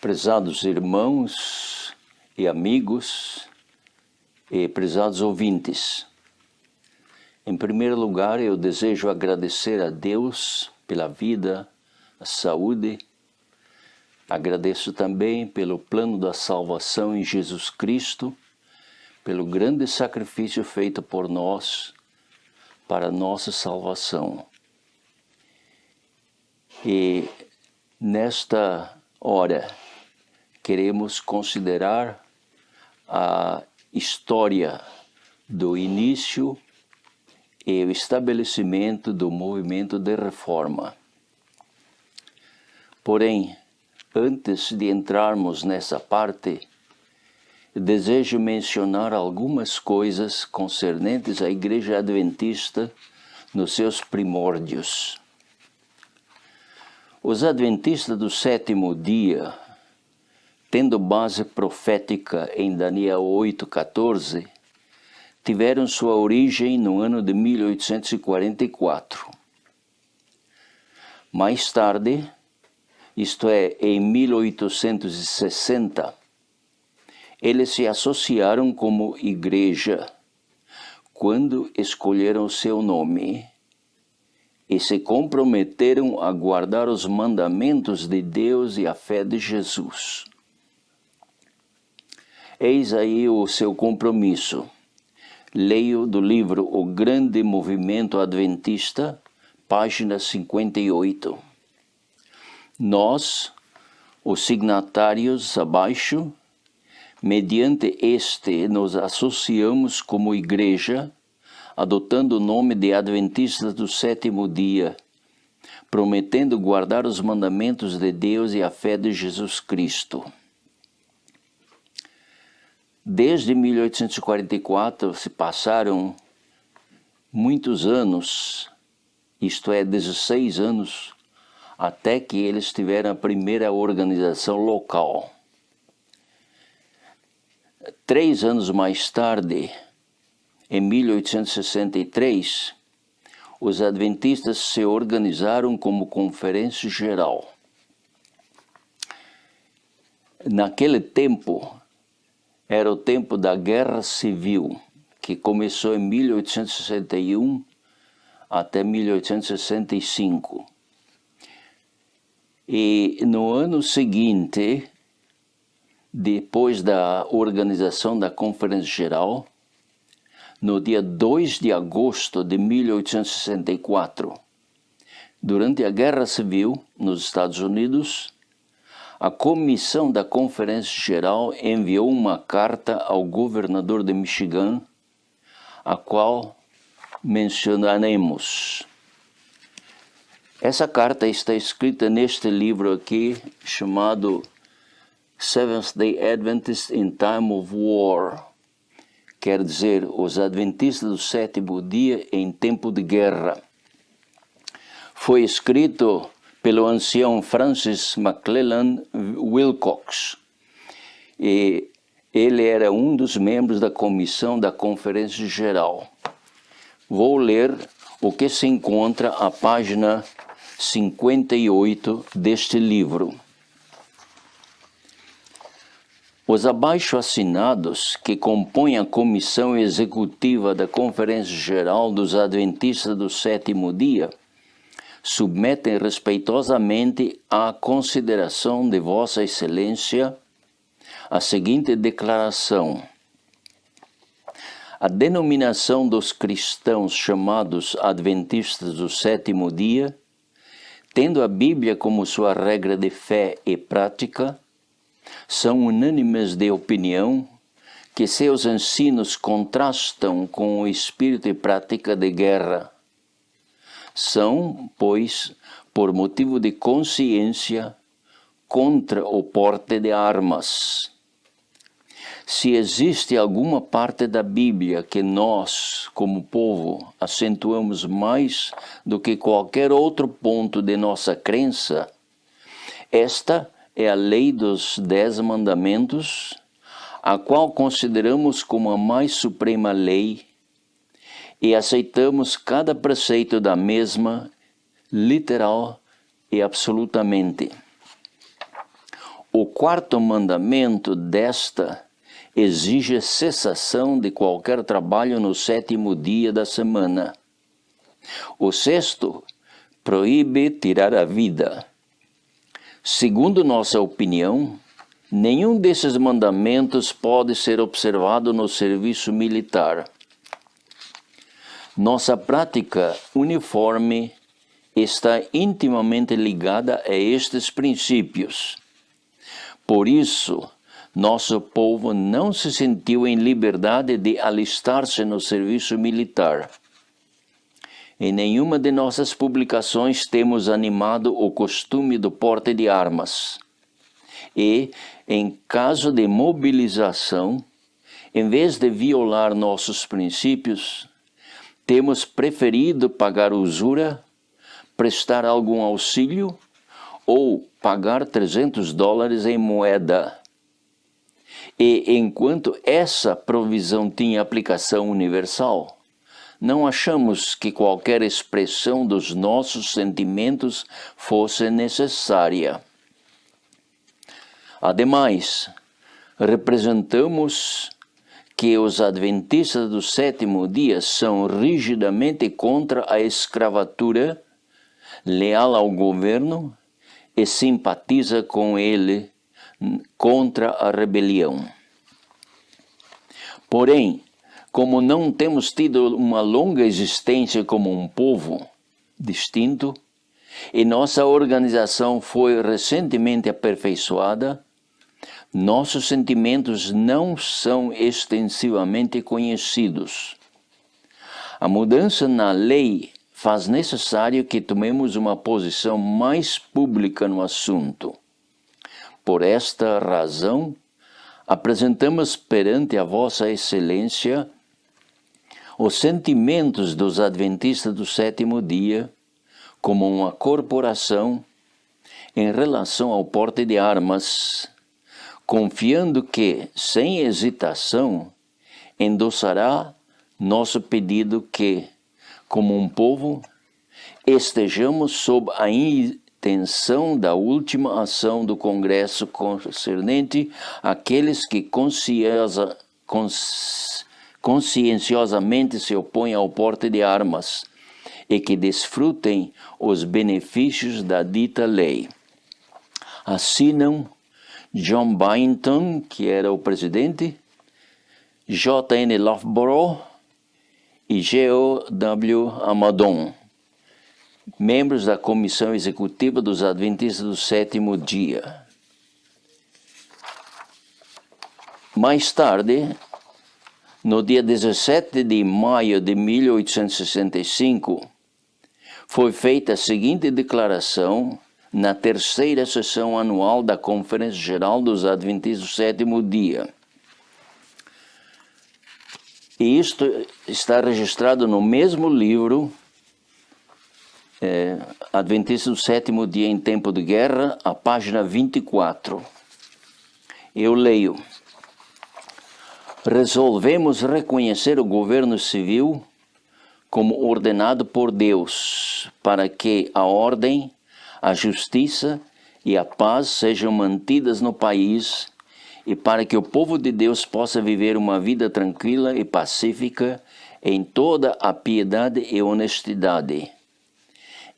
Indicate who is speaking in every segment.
Speaker 1: Prezados irmãos e amigos e prezados ouvintes, em primeiro lugar eu desejo agradecer a Deus pela vida, a saúde. Agradeço também pelo plano da salvação em Jesus Cristo, pelo grande sacrifício feito por nós para a nossa salvação. E nesta hora queremos considerar a história do início e o estabelecimento do movimento de reforma. Porém, antes de entrarmos nessa parte, desejo mencionar algumas coisas concernentes à Igreja Adventista nos seus primórdios. Os Adventistas do sétimo dia, tendo base profética em Daniel 8,14, tiveram sua origem no ano de 1844. Mais tarde, isto é, em 1860, eles se associaram como igreja quando escolheram seu nome e se comprometeram a guardar os mandamentos de Deus e a fé de Jesus. Eis aí o seu compromisso. Leio do livro O Grande Movimento Adventista, página 58. Nós, os signatários abaixo, mediante este nos associamos como igreja, adotando o nome de Adventistas do sétimo dia, prometendo guardar os mandamentos de Deus e a fé de Jesus Cristo. Desde 1844 se passaram muitos anos, isto é, 16 anos, até que eles tiveram a primeira organização local. 3 anos mais tarde, em 1863, os adventistas se organizaram como Conferência Geral. Naquele tempo, era o tempo da Guerra Civil, que começou em 1861 até 1865. E no ano seguinte, depois da organização da Conferência Geral, no dia 2 de agosto de 1864, durante a Guerra Civil nos Estados Unidos, a comissão da Conferência Geral enviou uma carta ao governador de Michigan, a qual mencionaremos. Essa carta está escrita neste livro aqui, chamado Seventh-day Adventists in Time of War. Quer dizer, os Adventistas do sétimo dia em tempo de guerra. Foi escrito pelo ancião Francis McClellan Wilcox. E ele era um dos membros da comissão da Conferência Geral. Vou ler o que se encontra à página 58 deste livro. Os abaixo assinados, que compõem a comissão executiva da Conferência Geral dos Adventistas do sétimo dia, submetem respeitosamente à consideração de Vossa Excelência a seguinte declaração. A denominação dos cristãos chamados Adventistas do sétimo dia, tendo a Bíblia como sua regra de fé e prática, são unânimes de opinião que seus ensinos contrastam com o espírito e prática de guerra. São, pois, por motivo de consciência, contra o porte de armas. Se existe alguma parte da Bíblia que nós, como povo, acentuamos mais do que qualquer outro ponto de nossa crença, esta é a lei dos 10 mandamentos, a qual consideramos como a mais suprema lei e aceitamos cada preceito da mesma, literal e absolutamente. o quarto mandamento desta exige cessação de qualquer trabalho no 7º dia da semana. O sexto proíbe tirar a vida. Segundo nossa opinião, nenhum desses mandamentos pode ser observado no serviço militar. Nossa prática uniforme está intimamente ligada a estes princípios. Por isso, nosso povo não se sentiu em liberdade de alistar-se no serviço militar. Em nenhuma de nossas publicações temos animado o costume do porte de armas. E, em caso de mobilização, em vez de violar nossos princípios, temos preferido pagar usura, prestar algum auxílio ou pagar $300 em moeda. E enquanto essa provisão tinha aplicação universal, não achamos que qualquer expressão dos nossos sentimentos fosse necessária. Ademais, representamos que os adventistas do 7º dia são rigidamente contra a escravatura, leal ao governo e simpatiza com ele contra a rebelião. Porém, como não temos tido uma longa existência como um povo distinto, e nossa organização foi recentemente aperfeiçoada, nossos sentimentos não são extensivamente conhecidos. A mudança na lei faz necessário que tomemos uma posição mais pública no assunto. Por esta razão, apresentamos perante a Vossa Excelência os sentimentos dos adventistas do 7º dia como uma corporação em relação ao porte de armas, confiando que, sem hesitação, endossará nosso pedido que, como um povo, estejamos sob a intenção da última ação do Congresso concernente àqueles que conscienciosamente se opõem ao porte de armas e que desfrutem os benefícios da dita lei. Assinam John Byington, que era o presidente, J.N. Loughborough e G.O.W. Amadon, membros da Comissão Executiva dos Adventistas do 7º dia. Mais tarde, no dia 17 de maio de 1865, foi feita a seguinte declaração na 3ª sessão anual da Conferência Geral dos Adventistas do 7º dia. E isto está registrado no mesmo livro, Adventista do 7º dia em tempo de guerra, a página 24. Eu leio: resolvemos reconhecer o governo civil como ordenado por Deus, para que a ordem, a justiça e a paz sejam mantidas no país e para que o povo de Deus possa viver uma vida tranquila e pacífica em toda a piedade e honestidade.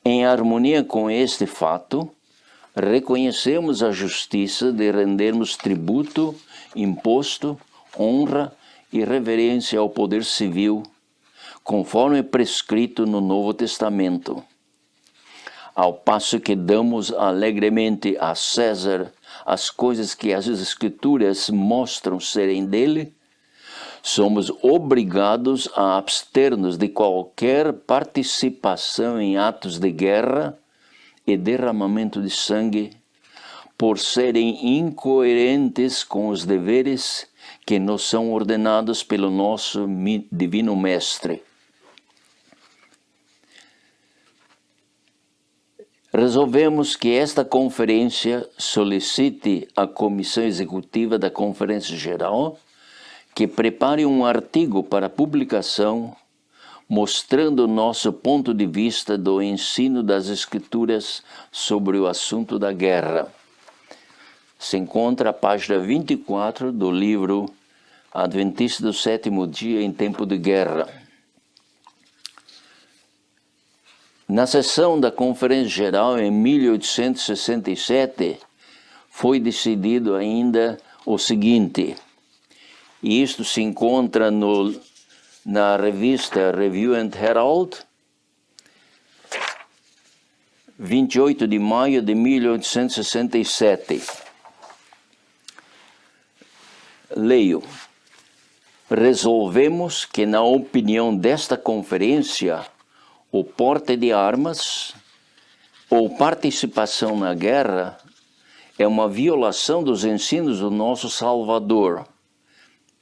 Speaker 1: Em harmonia com este fato, reconhecemos a justiça de rendermos tributo, imposto, honra e reverência ao poder civil, conforme prescrito no Novo Testamento. Ao passo que damos alegremente a César as coisas que as Escrituras mostram serem dele, somos obrigados a abster-nos de qualquer participação em atos de guerra e derramamento de sangue, por serem incoerentes com os deveres que nos são ordenados pelo nosso Divino Mestre. Resolvemos que esta conferência solicite à Comissão Executiva da Conferência Geral que prepare um artigo para publicação mostrando nosso ponto de vista do ensino das Escrituras sobre o assunto da guerra. se encontra a página 24 do livro Adventista do Sétimo Dia em Tempo de Guerra. Na sessão da Conferência Geral em 1867, foi decidido ainda o seguinte, e isto se encontra na revista Review and Herald, 28 de maio de 1867. Leio. Resolvemos que, na opinião desta conferência, o porte de armas ou participação na guerra é uma violação dos ensinos do nosso Salvador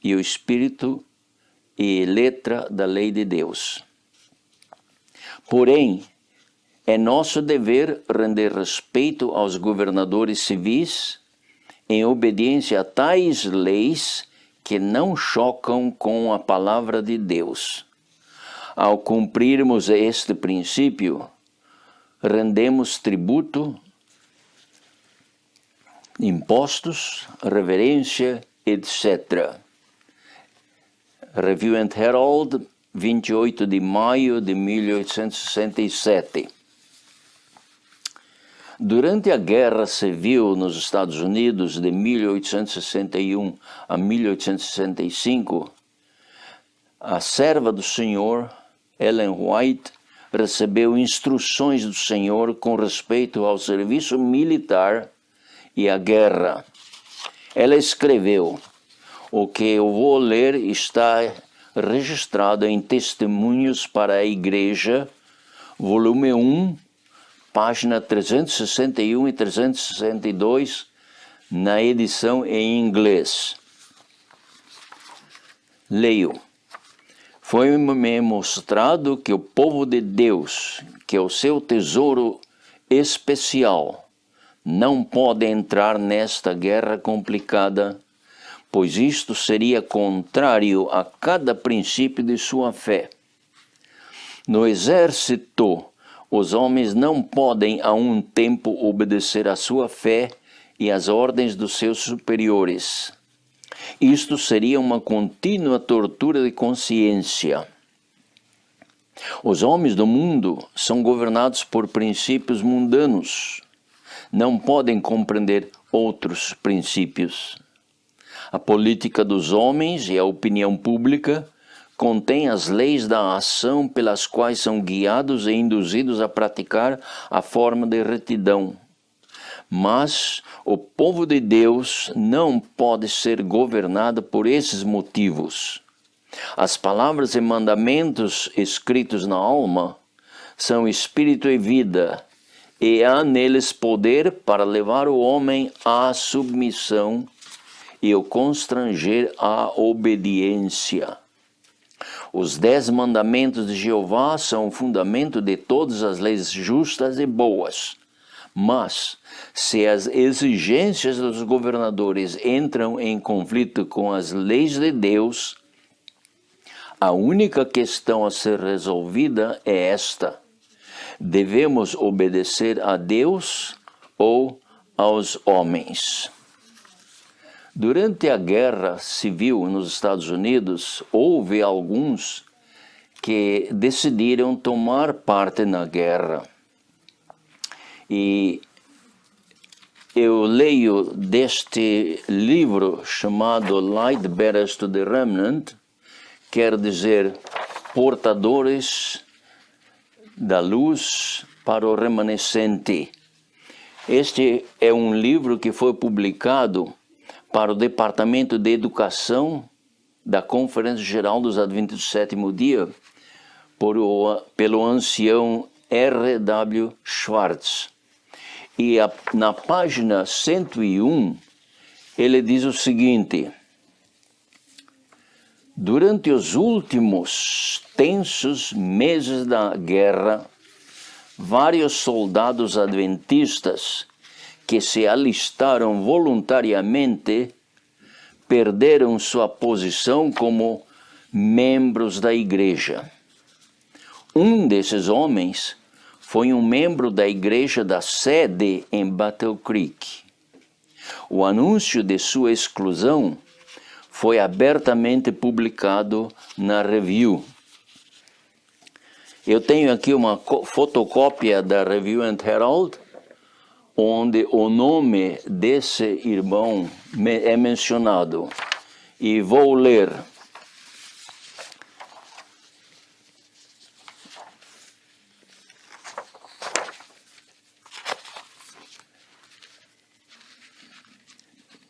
Speaker 1: e o espírito e letra da lei de Deus. Porém, é nosso dever render respeito aos governadores civis em obediência a tais leis que não chocam com a palavra de Deus. Ao cumprirmos este princípio, rendemos tributo, impostos, reverência, etc. Review and Herald, 28 de maio de 1867. Durante a Guerra Civil nos Estados Unidos de 1861 a 1865, a serva do Senhor, Ellen White, recebeu instruções do Senhor com respeito ao serviço militar e à guerra. Ela escreveu: o que eu vou ler está registrado em Testemunhos para a Igreja, volume 1, página 361 e 362, na edição em inglês. Leio. Foi-me mostrado que o povo de Deus, que é o seu tesouro especial, não pode entrar nesta guerra complicada, pois isto seria contrário a cada princípio de sua fé. No exército, os homens não podem a um tempo obedecer à sua fé e às ordens dos seus superiores. Isto seria uma contínua tortura de consciência. Os homens do mundo são governados por princípios mundanos. Não podem compreender outros princípios. A política dos homens e a opinião pública contém as leis da ação pelas quais são guiados e induzidos a praticar a forma de retidão. Mas o povo de Deus não pode ser governado por esses motivos. As palavras e mandamentos escritos na alma são espírito e vida, e há neles poder para levar o homem à submissão e o constranger à obediência. Os 10 mandamentos de Jeová são o fundamento de todas as leis justas e boas. Mas, se as exigências dos governadores entram em conflito com as leis de Deus, a única questão a ser resolvida é esta: devemos obedecer a Deus ou aos homens? Durante a Guerra Civil nos Estados Unidos, houve alguns que decidiram tomar parte na guerra. E eu leio deste livro chamado Light Bearers to the Remnant, quer dizer, portadores da luz para o remanescente. Este é um livro que foi publicado para o Departamento de Educação da Conferência Geral dos Adventistas do Sétimo Dia, pelo ancião R.W. Schwartz. E na página 101, ele diz o seguinte: durante os últimos tensos meses da guerra, vários soldados adventistas que se alistaram voluntariamente perderam sua posição como membros da igreja. Um desses homens foi um membro da igreja da sede em Battle Creek. O anúncio de sua exclusão foi abertamente publicado na Review. Eu tenho aqui uma fotocópia da Review and Herald, onde o nome desse irmão é mencionado. E vou ler.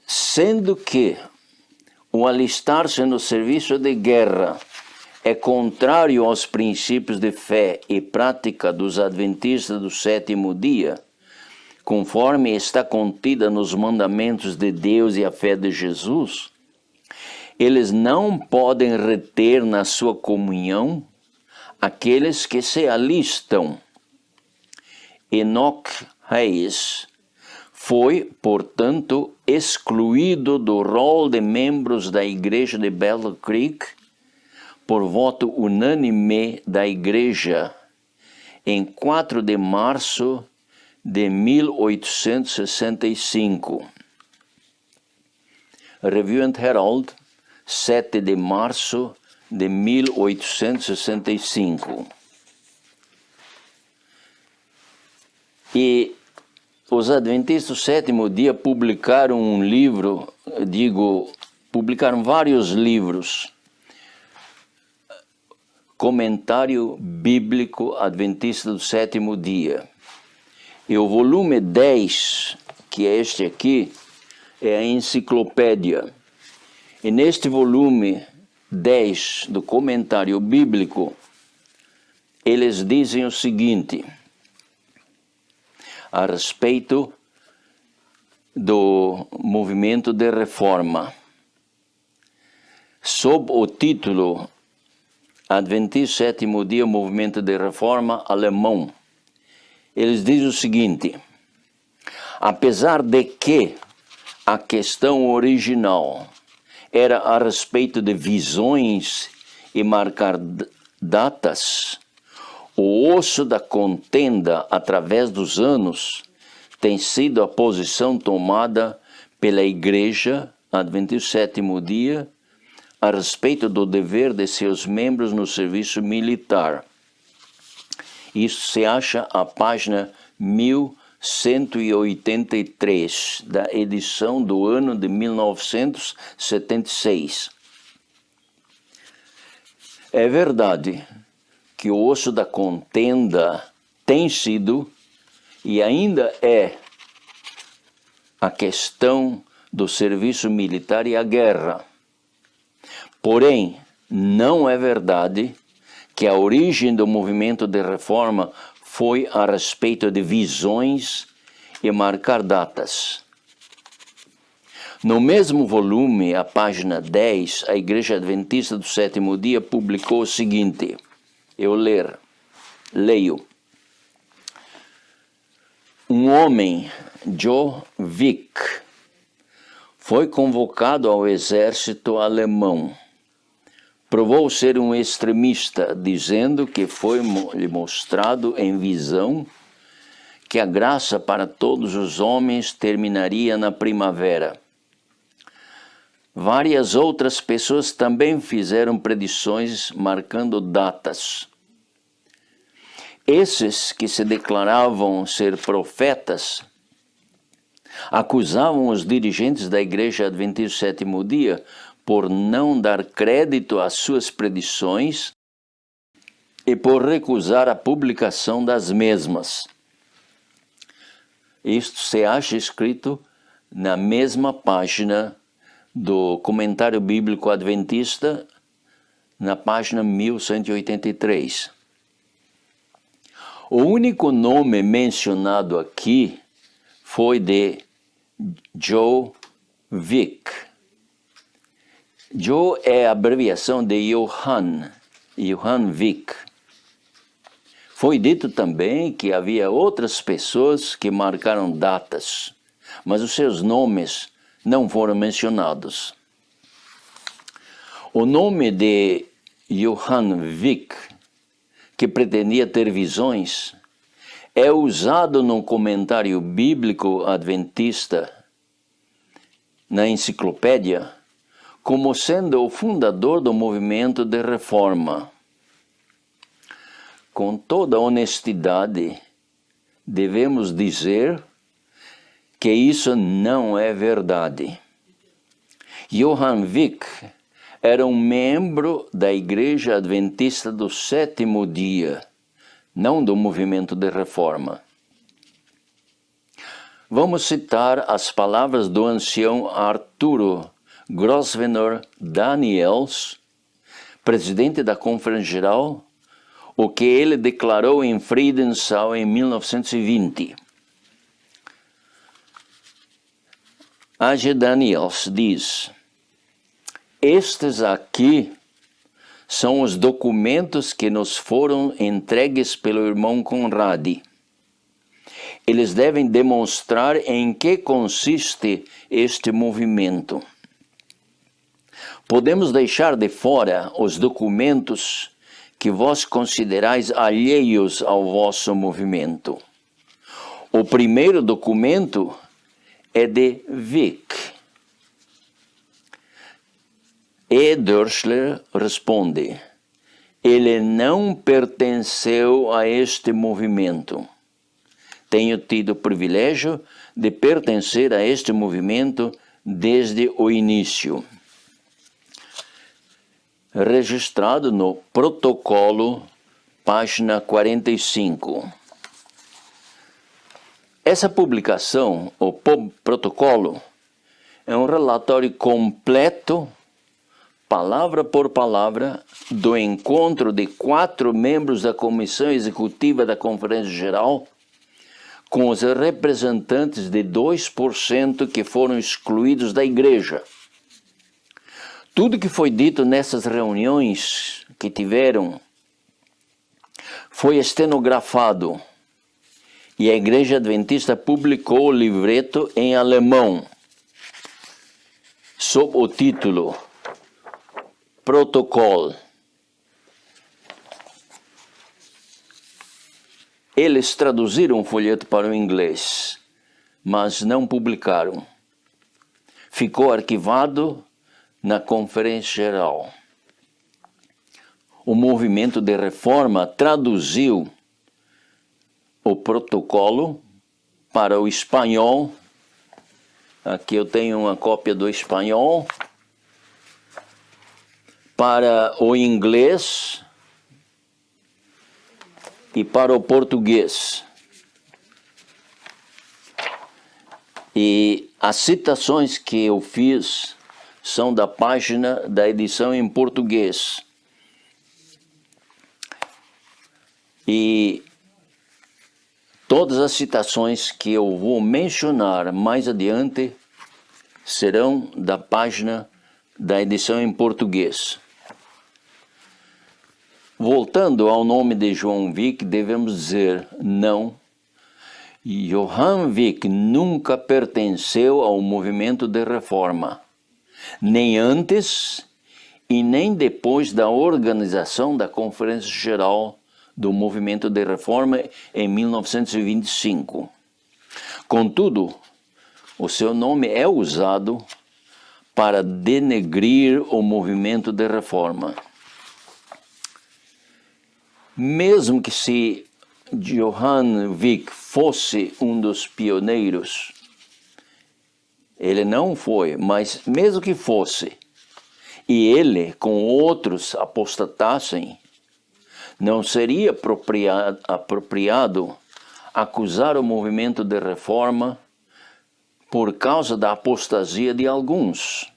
Speaker 1: Sendo que o alistar-se no serviço de guerra é contrário aos princípios de fé e prática dos adventistas do sétimo dia, conforme está contida nos mandamentos de Deus e a fé de Jesus, eles não podem reter na sua comunhão aqueles que se alistam. Enoch Hayes foi, portanto, excluído do rol de membros da igreja de Battle Creek por voto unânime da igreja em 4 de março de 1865. Review and Herald, 7 de março de 1865. E os adventistas do sétimo dia publicaram um livro, publicaram vários livros, Comentário Bíblico Adventista do Sétimo Dia. E o volume 10, que é este aqui, é a enciclopédia. E neste volume 10 do Comentário Bíblico, eles dizem o seguinte, a respeito do movimento de reforma. Sob o título Adventista Sétimo Dia, Movimento de Reforma Alemão, eles dizem o seguinte: apesar de que a questão original era a respeito de visões e marcar datas, o osso da contenda através dos anos tem sido a posição tomada pela Igreja Adventista Sétimo Dia a respeito do dever de seus membros no serviço militar. Isso se acha à página 1183 da edição do ano de 1976. É verdade que o osso da contenda tem sido e ainda é a questão do serviço militar e a guerra. Porém, não é verdade que a origem do movimento de reforma foi a respeito de visões e marcar datas. No mesmo volume, a página 10, a Igreja Adventista do Sétimo Dia publicou o seguinte, eu leio. Um homem, Joe Vick, foi convocado ao exército alemão. Provou ser um extremista, dizendo que foi-lhe mostrado em visão que a graça para todos os homens terminaria na primavera. Várias outras pessoas também fizeram predições marcando datas. Esses que se declaravam ser profetas acusavam os dirigentes da Igreja Adventista do Sétimo Dia por não dar crédito às suas predições e por recusar a publicação das mesmas. Isto se acha escrito na mesma página do Comentário Bíblico Adventista, na página 1183. O único nome mencionado aqui foi de Joe Vick. Joe é a abreviação de Johann Vick. Foi dito também que havia outras pessoas que marcaram datas, mas os seus nomes não foram mencionados. O nome de Johann Vick, que pretendia ter visões, é usado no Comentário Bíblico Adventista na enciclopédia como sendo o fundador do movimento de reforma. Com toda honestidade, devemos dizer que isso não é verdade. Johann Wick era um membro da Igreja Adventista do Sétimo Dia, não do movimento de reforma. Vamos citar as palavras do ancião Arturo Grosvenor Daniels, presidente da Conferência Geral, o que ele declarou em Friedensau em 1920. A.G. Daniels diz: estes aqui são os documentos que nos foram entregues pelo irmão Conradi. Eles devem demonstrar em que consiste este movimento. Podemos deixar de fora os documentos que vós considerais alheios ao vosso movimento. O primeiro documento é de Wick. E. Dörschler responde: ele não pertenceu a este movimento. Tenho tido o privilégio de pertencer a este movimento desde o início. Registrado no protocolo, página 45. Essa publicação, o protocolo, é um relatório completo, palavra por palavra, do encontro de 4 membros da Comissão Executiva da Conferência Geral com os representantes de 2% que foram excluídos da Igreja. Tudo que foi dito nessas reuniões que tiveram foi estenografado e a Igreja Adventista publicou o livreto em alemão sob o título Protocol. Eles traduziram o folheto para o inglês, mas não publicaram. Ficou arquivado na Conferência Geral. O movimento de reforma traduziu o protocolo para o espanhol. Aqui eu tenho uma cópia do espanhol. Para o inglês e para o português. E as citações que eu fiz são da página da edição em português. E todas as citações que eu vou mencionar mais adiante serão da página da edição em português. Voltando ao nome de Johann Wick, devemos dizer não. Johann Wick nunca pertenceu ao movimento de reforma, nem antes e nem depois da organização da Conferência Geral do Movimento de Reforma em 1925. Contudo, o seu nome é usado para denegrir o movimento de reforma. Mesmo que se Johann Wick fosse um dos pioneiros, ele não foi, mas mesmo que fosse, e ele com outros apostatassem, não seria apropriado acusar o movimento de reforma por causa da apostasia de alguns.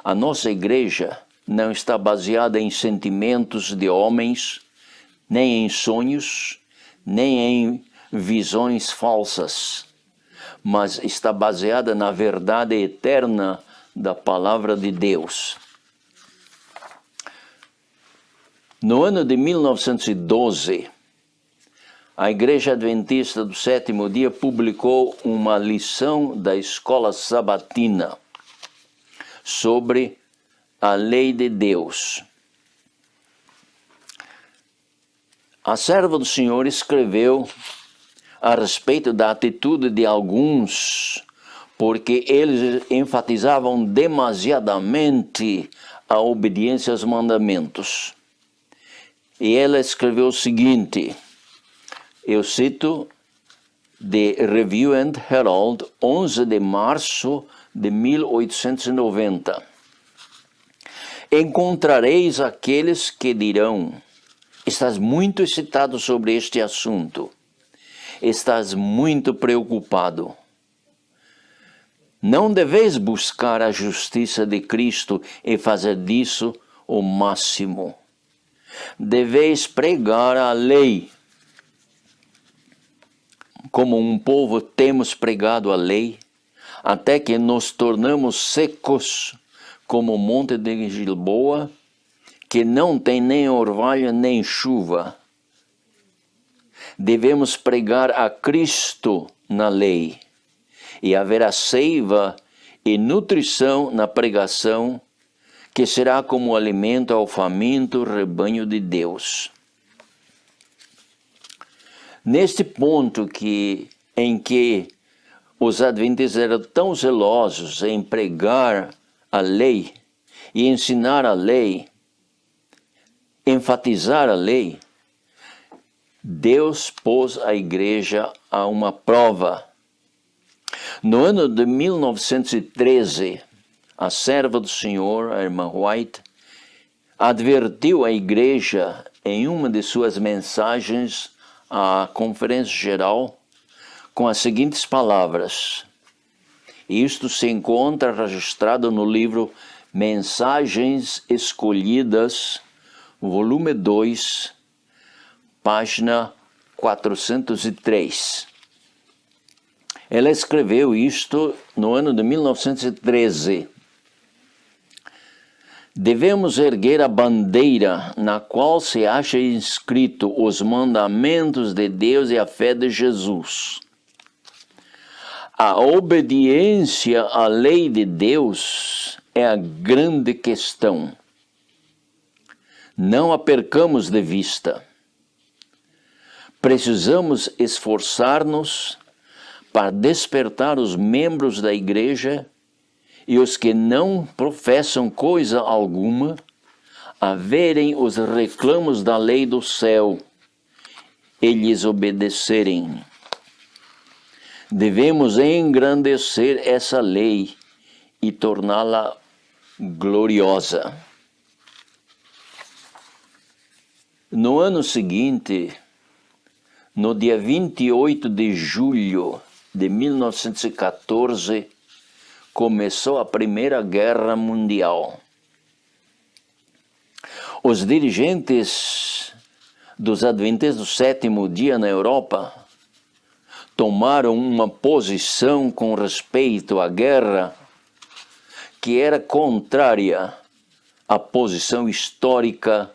Speaker 1: A nossa igreja não está baseada em sentimentos de homens, nem em sonhos, nem em visões falsas, mas está baseada na verdade eterna da palavra de Deus. No ano de 1912, a Igreja Adventista do Sétimo Dia publicou uma lição da Escola Sabatina sobre a lei de Deus. A serva do Senhor escreveu a respeito da atitude de alguns porque eles enfatizavam demasiadamente a obediência aos mandamentos. E ela escreveu o seguinte, eu cito de Review and Herald, 11 de março de 1890. Encontrareis aqueles que dirão, estás muito excitado sobre este assunto, estás muito preocupado. Não deveis buscar a justiça de Cristo e fazer disso o máximo. Deveis pregar a lei. Como um povo temos pregado a lei, até que nos tornamos secos como o monte de Gilboa, que não tem nem orvalho nem chuva. Devemos pregar a Cristo na lei, e haverá seiva e nutrição na pregação, que será como alimento ao faminto rebanho de Deus. Neste ponto em que os adventistas eram tão zelosos em pregar a lei e ensinar a lei, enfatizar a lei, Deus pôs a igreja a uma prova. No ano de 1913, a serva do Senhor, a irmã White, advertiu a igreja em uma de suas mensagens à Conferência Geral com as seguintes palavras. Isto se encontra registrado no livro Mensagens Escolhidas, volume 2, página 403. Ela escreveu isto no ano de 1913. Devemos erguer a bandeira na qual se acha inscrito os mandamentos de Deus e a fé de Jesus. A obediência à lei de Deus é a grande questão. Não a percamos de vista. Precisamos esforçar-nos para despertar os membros da igreja e os que não professam coisa alguma a verem os reclamos da lei do céu e lhes obedecerem. Devemos engrandecer essa lei e torná-la gloriosa. No ano seguinte, no dia 28 de julho de 1914, começou a Primeira Guerra Mundial. Os dirigentes dos Adventistas do Sétimo Dia na Europa tomaram uma posição com respeito à guerra que era contrária à posição histórica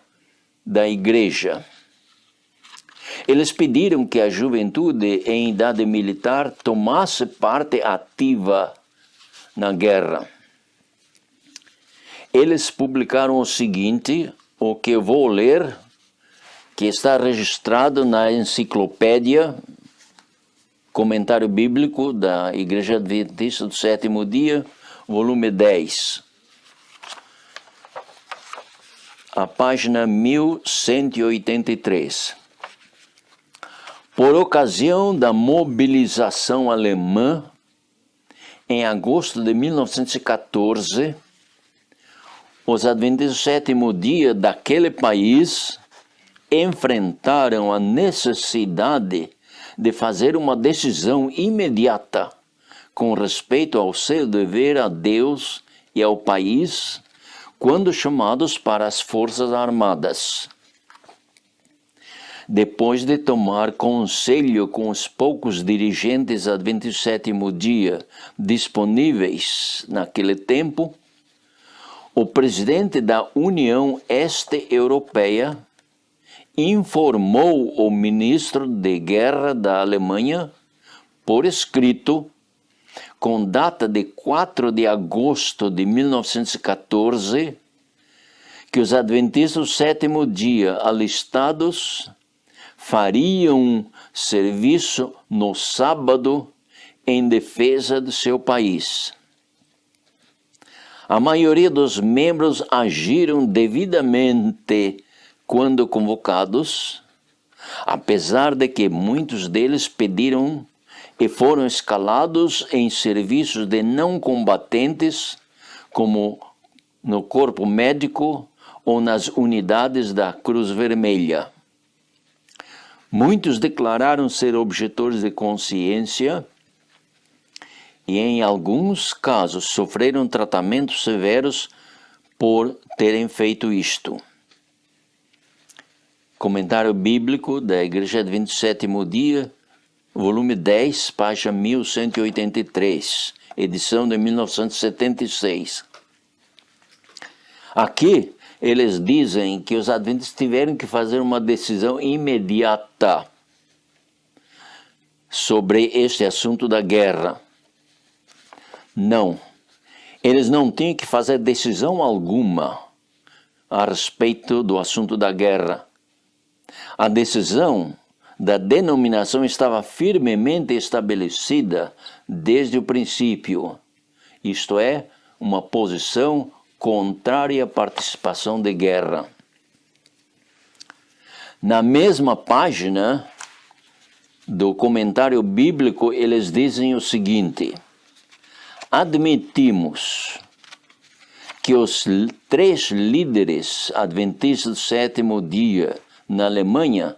Speaker 1: da Igreja. Eles pediram que a juventude em idade militar tomasse parte ativa na guerra. Eles publicaram o seguinte, o que eu vou ler, que está registrado na enciclopédia, comentário bíblico da Igreja Adventista do Sétimo Dia, volume 10. A página 1183. Por ocasião da mobilização alemã, em agosto de 1914, os adventistas do sétimo dia daquele país enfrentaram a necessidade de fazer uma decisão imediata com respeito ao seu dever a Deus e ao país, quando chamados para as Forças Armadas. Depois de tomar conselho com os poucos dirigentes adventistas do sétimo dia disponíveis naquele tempo, o presidente da União Este-Europeia informou o ministro de Guerra da Alemanha, por escrito, com data de 4 de agosto de 1914, que os adventistas do sétimo dia alistados fariam serviço no sábado em defesa do seu país. A maioria dos membros agiram devidamente quando convocados, apesar de que muitos deles pediram e foram escalados em serviços de não combatentes, como no corpo médico ou nas unidades da Cruz Vermelha. Muitos declararam ser objetores de consciência e, em alguns casos, sofreram tratamentos severos por terem feito isto. Comentário Bíblico da Igreja do 27º Dia, volume 10, página 1183, edição de 1976. Aqui, eles dizem que os adventistas tiveram que fazer uma decisão imediata sobre este assunto da guerra. Não, eles não tinham que fazer decisão alguma a respeito do assunto da guerra. A decisão da denominação estava firmemente estabelecida desde o princípio, isto é, uma posição contrária à participação de guerra. Na mesma página do comentário bíblico, eles dizem o seguinte: admitimos que os 3 líderes adventistas do 7º dia na Alemanha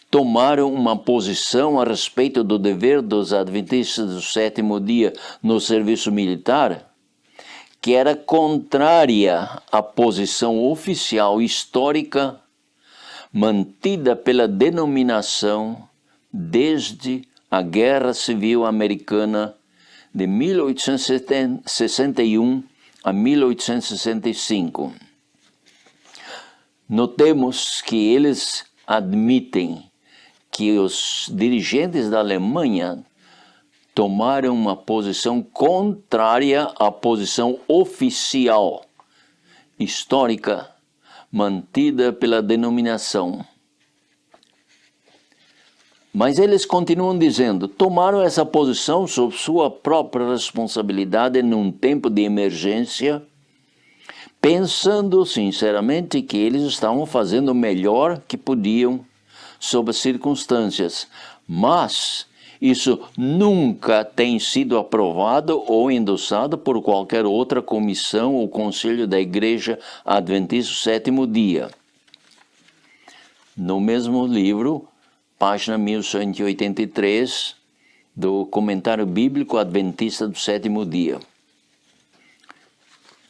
Speaker 1: tomaram uma posição a respeito do dever dos adventistas do 7º dia no serviço militar que era contrária à posição oficial histórica mantida pela denominação desde a Guerra Civil Americana de 1861 a 1865. Notemos que eles admitem que os dirigentes da Alemanha tomaram uma posição contrária à posição oficial histórica mantida pela denominação. Mas eles continuam dizendo, tomaram essa posição sob sua própria responsabilidade num tempo de emergência, pensando sinceramente que eles estavam fazendo o melhor que podiam sob as circunstâncias, mas isso nunca tem sido aprovado ou endossado por qualquer outra comissão ou conselho da Igreja Adventista do 7º dia. No mesmo livro, página 1183, do Comentário Bíblico Adventista do 7º dia.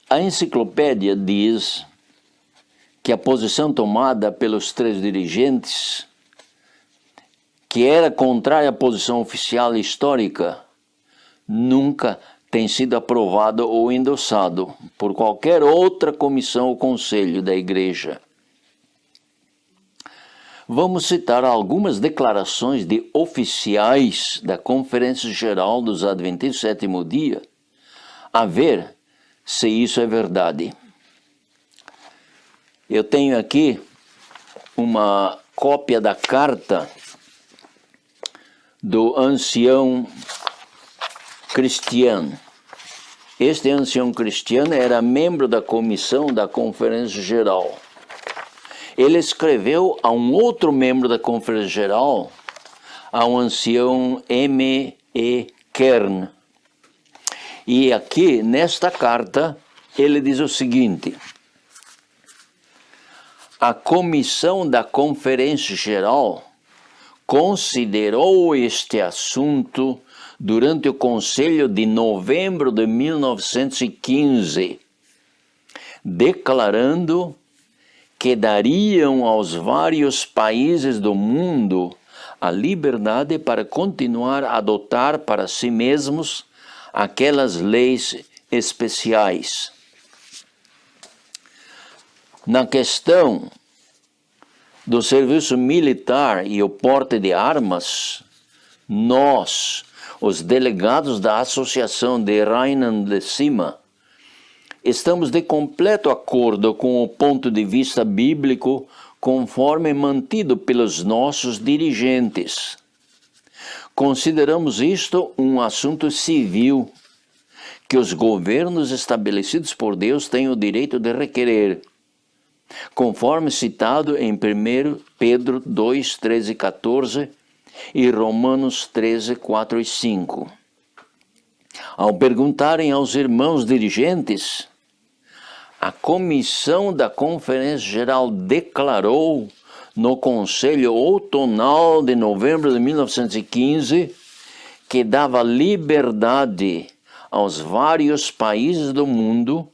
Speaker 1: A enciclopédia diz que a posição tomada pelos 3 dirigentes, que era contrária à posição oficial histórica, nunca tem sido aprovado ou endossado por qualquer outra comissão ou conselho da Igreja. Vamos citar algumas declarações de oficiais da Conferência Geral dos Adventistas do 7º dia, a ver se isso é verdade. Eu tenho aqui uma cópia da carta do ancião Christian. Este ancião Christian era membro da comissão da Conferência Geral. Ele escreveu a um outro membro da Conferência Geral, a um ancião M.E. Kern. E aqui, nesta carta, ele diz o seguinte: a comissão da Conferência Geral considerou este assunto durante o Conselho de novembro de 1915, declarando que dariam aos vários países do mundo a liberdade para continuar a adotar para si mesmos aquelas leis especiais. Na questão do serviço militar e o porte de armas, nós, os delegados da Associação de Rheinland de Cima, estamos de completo acordo com o ponto de vista bíblico conforme mantido pelos nossos dirigentes. Consideramos isto um assunto civil, que os governos estabelecidos por Deus têm o direito de requerer, conforme citado em 1 Pedro 2, 13 e 14 e Romanos 13, 4 e 5. Ao perguntarem aos irmãos dirigentes, a comissão da Conferência Geral declarou no Conselho Outonal de novembro de 1915 que dava liberdade aos vários países do mundo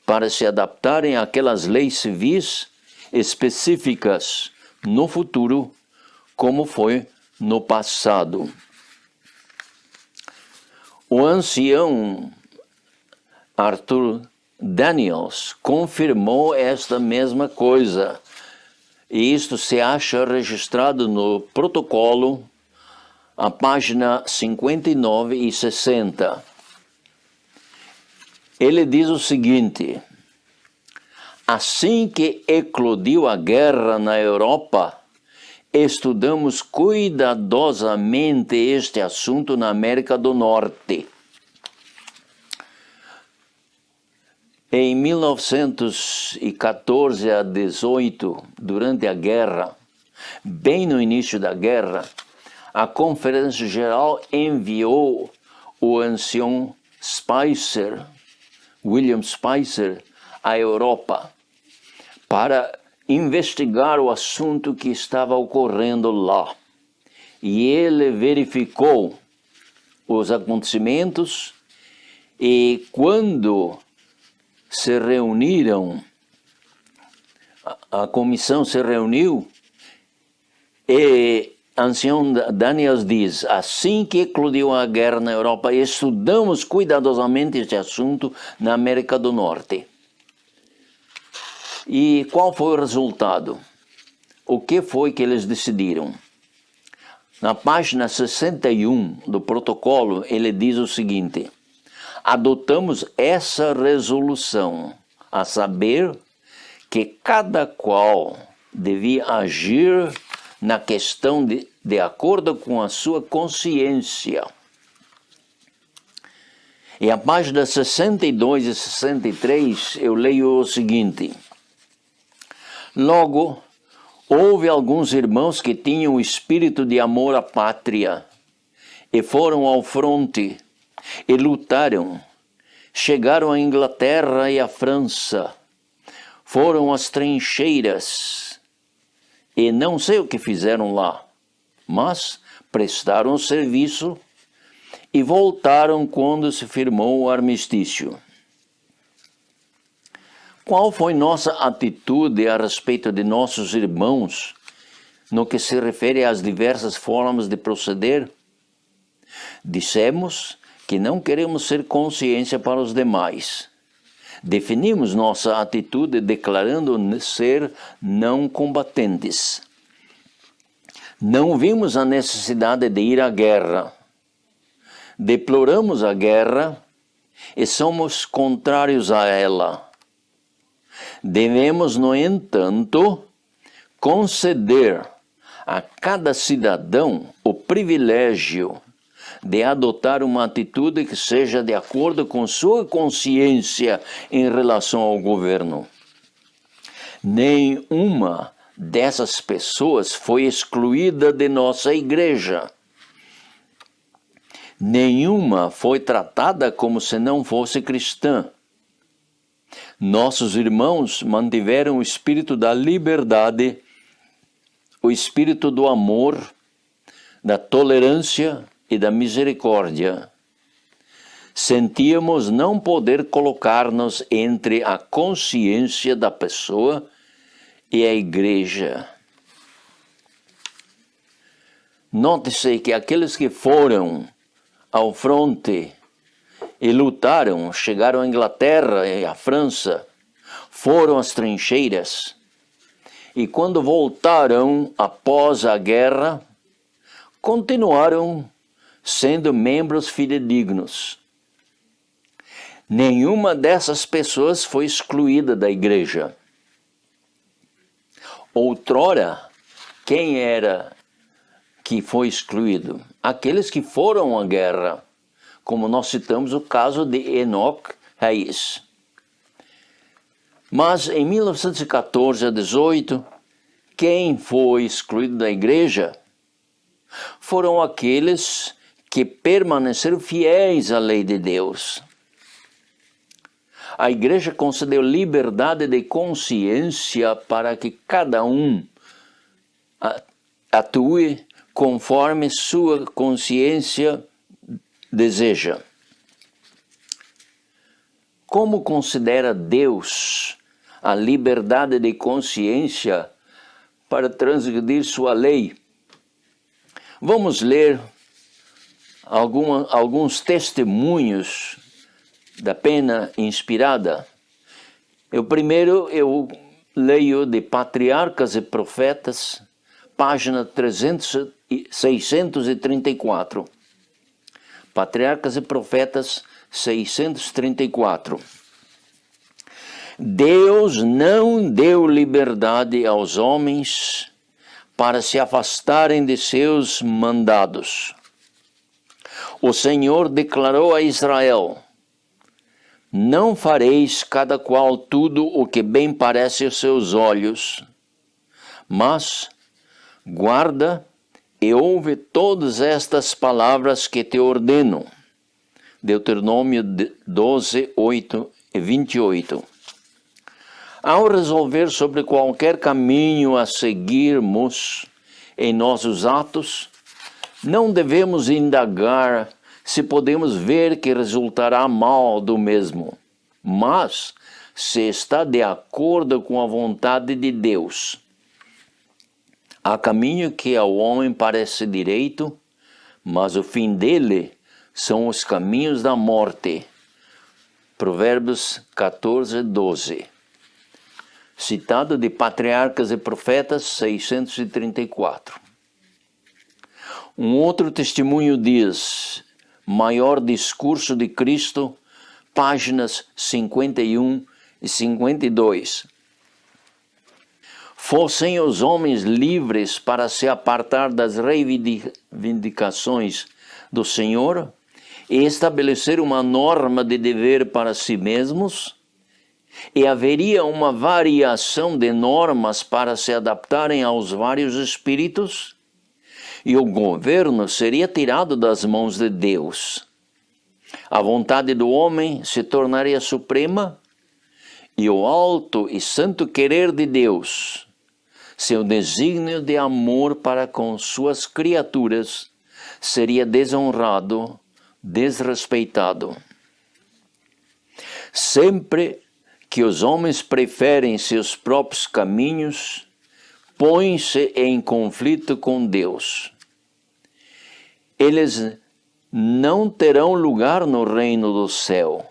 Speaker 1: para se adaptarem àquelas leis civis específicas no futuro, como foi no passado. O ancião Arthur Daniels confirmou esta mesma coisa, e isto se acha registrado no protocolo, a página 59 e 60. Ele diz o seguinte: assim que eclodiu a guerra na Europa, estudamos cuidadosamente este assunto na América do Norte. Em 1914 a 18, durante a guerra, bem no início da guerra, a Conferência Geral enviou o ancião William Spicer, à Europa, para investigar o assunto que estava ocorrendo lá. E ele verificou os acontecimentos, e quando se reuniram, a comissão se reuniu, e ancião Daniels diz: assim que eclodiu a guerra na Europa, estudamos cuidadosamente este assunto na América do Norte. E qual foi o resultado? O que foi que eles decidiram? Na página 61 do protocolo, ele diz o seguinte: adotamos essa resolução, a saber que cada qual devia agir na questão de acordo com a sua consciência. E a página 62 e 63 eu leio o seguinte: logo, houve alguns irmãos que tinham o espírito de amor à pátria e foram ao fronte e lutaram, chegaram à Inglaterra e à França, foram às trincheiras e não sei o que fizeram lá, mas prestaram serviço e voltaram quando se firmou o armistício. Qual foi nossa atitude a respeito de nossos irmãos no que se refere às diversas formas de proceder? Dissemos que não queremos ser consciência para os demais. Definimos nossa atitude declarando ser não combatentes. Não vimos a necessidade de ir à guerra. Deploramos a guerra e somos contrários a ela. Devemos, no entanto, conceder a cada cidadão o privilégio de adotar uma atitude que seja de acordo com sua consciência em relação ao governo. Nenhuma dessas pessoas foi excluída de nossa igreja. Nenhuma foi tratada como se não fosse cristã. Nossos irmãos mantiveram o espírito da liberdade, o espírito do amor, da tolerância e da misericórdia. Sentíamos não poder colocar-nos entre a consciência da pessoa e a igreja. Note-se que aqueles que foram ao fronte e lutaram, chegaram à Inglaterra e à França, foram às trincheiras, e quando voltaram após a guerra, continuaram sendo membros fidedignos. Nenhuma dessas pessoas foi excluída da igreja. Outrora, quem era que que foi excluído? Aqueles que foram à guerra, como nós citamos o caso de Enoch Reis. Mas em 1914 a 18, quem foi excluído da igreja foram aqueles que permaneceram fiéis à lei de Deus. A igreja concedeu liberdade de consciência para que cada um atue conforme sua consciência deseja. Como considera Deus a liberdade de consciência para transgredir sua lei? Vamos ler alguns testemunhos da pena inspirada. Eu leio de Patriarcas e Profetas, página 634. Patriarcas e Profetas 634. Deus não deu liberdade aos homens para se afastarem de seus mandados. O Senhor declarou a Israel: não fareis cada qual tudo o que bem parece aos seus olhos, mas guarda e ouve todas estas palavras que te ordeno. Deuteronômio 12, 8 e 28. Ao resolver sobre qualquer caminho a seguirmos em nossos atos, não devemos indagar se podemos ver que resultará mal do mesmo, mas se está de acordo com a vontade de Deus. Há caminho que ao homem parece direito, mas o fim dele são os caminhos da morte. Provérbios 14, 12. Citado de Patriarcas e Profetas 634. Um outro testemunho diz: Maior Discurso de Cristo, páginas 51 e 52. Fossem os homens livres para se apartar das reivindicações do Senhor e estabelecer uma norma de dever para si mesmos, e haveria uma variação de normas para se adaptarem aos vários espíritos, e o governo seria tirado das mãos de Deus. A vontade do homem se tornaria suprema, e o alto e santo querer de Deus, seu desígnio de amor para com suas criaturas, seria desonrado, desrespeitado. Sempre que os homens preferem seus próprios caminhos, põem-se em conflito com Deus. Eles não terão lugar no reino do céu,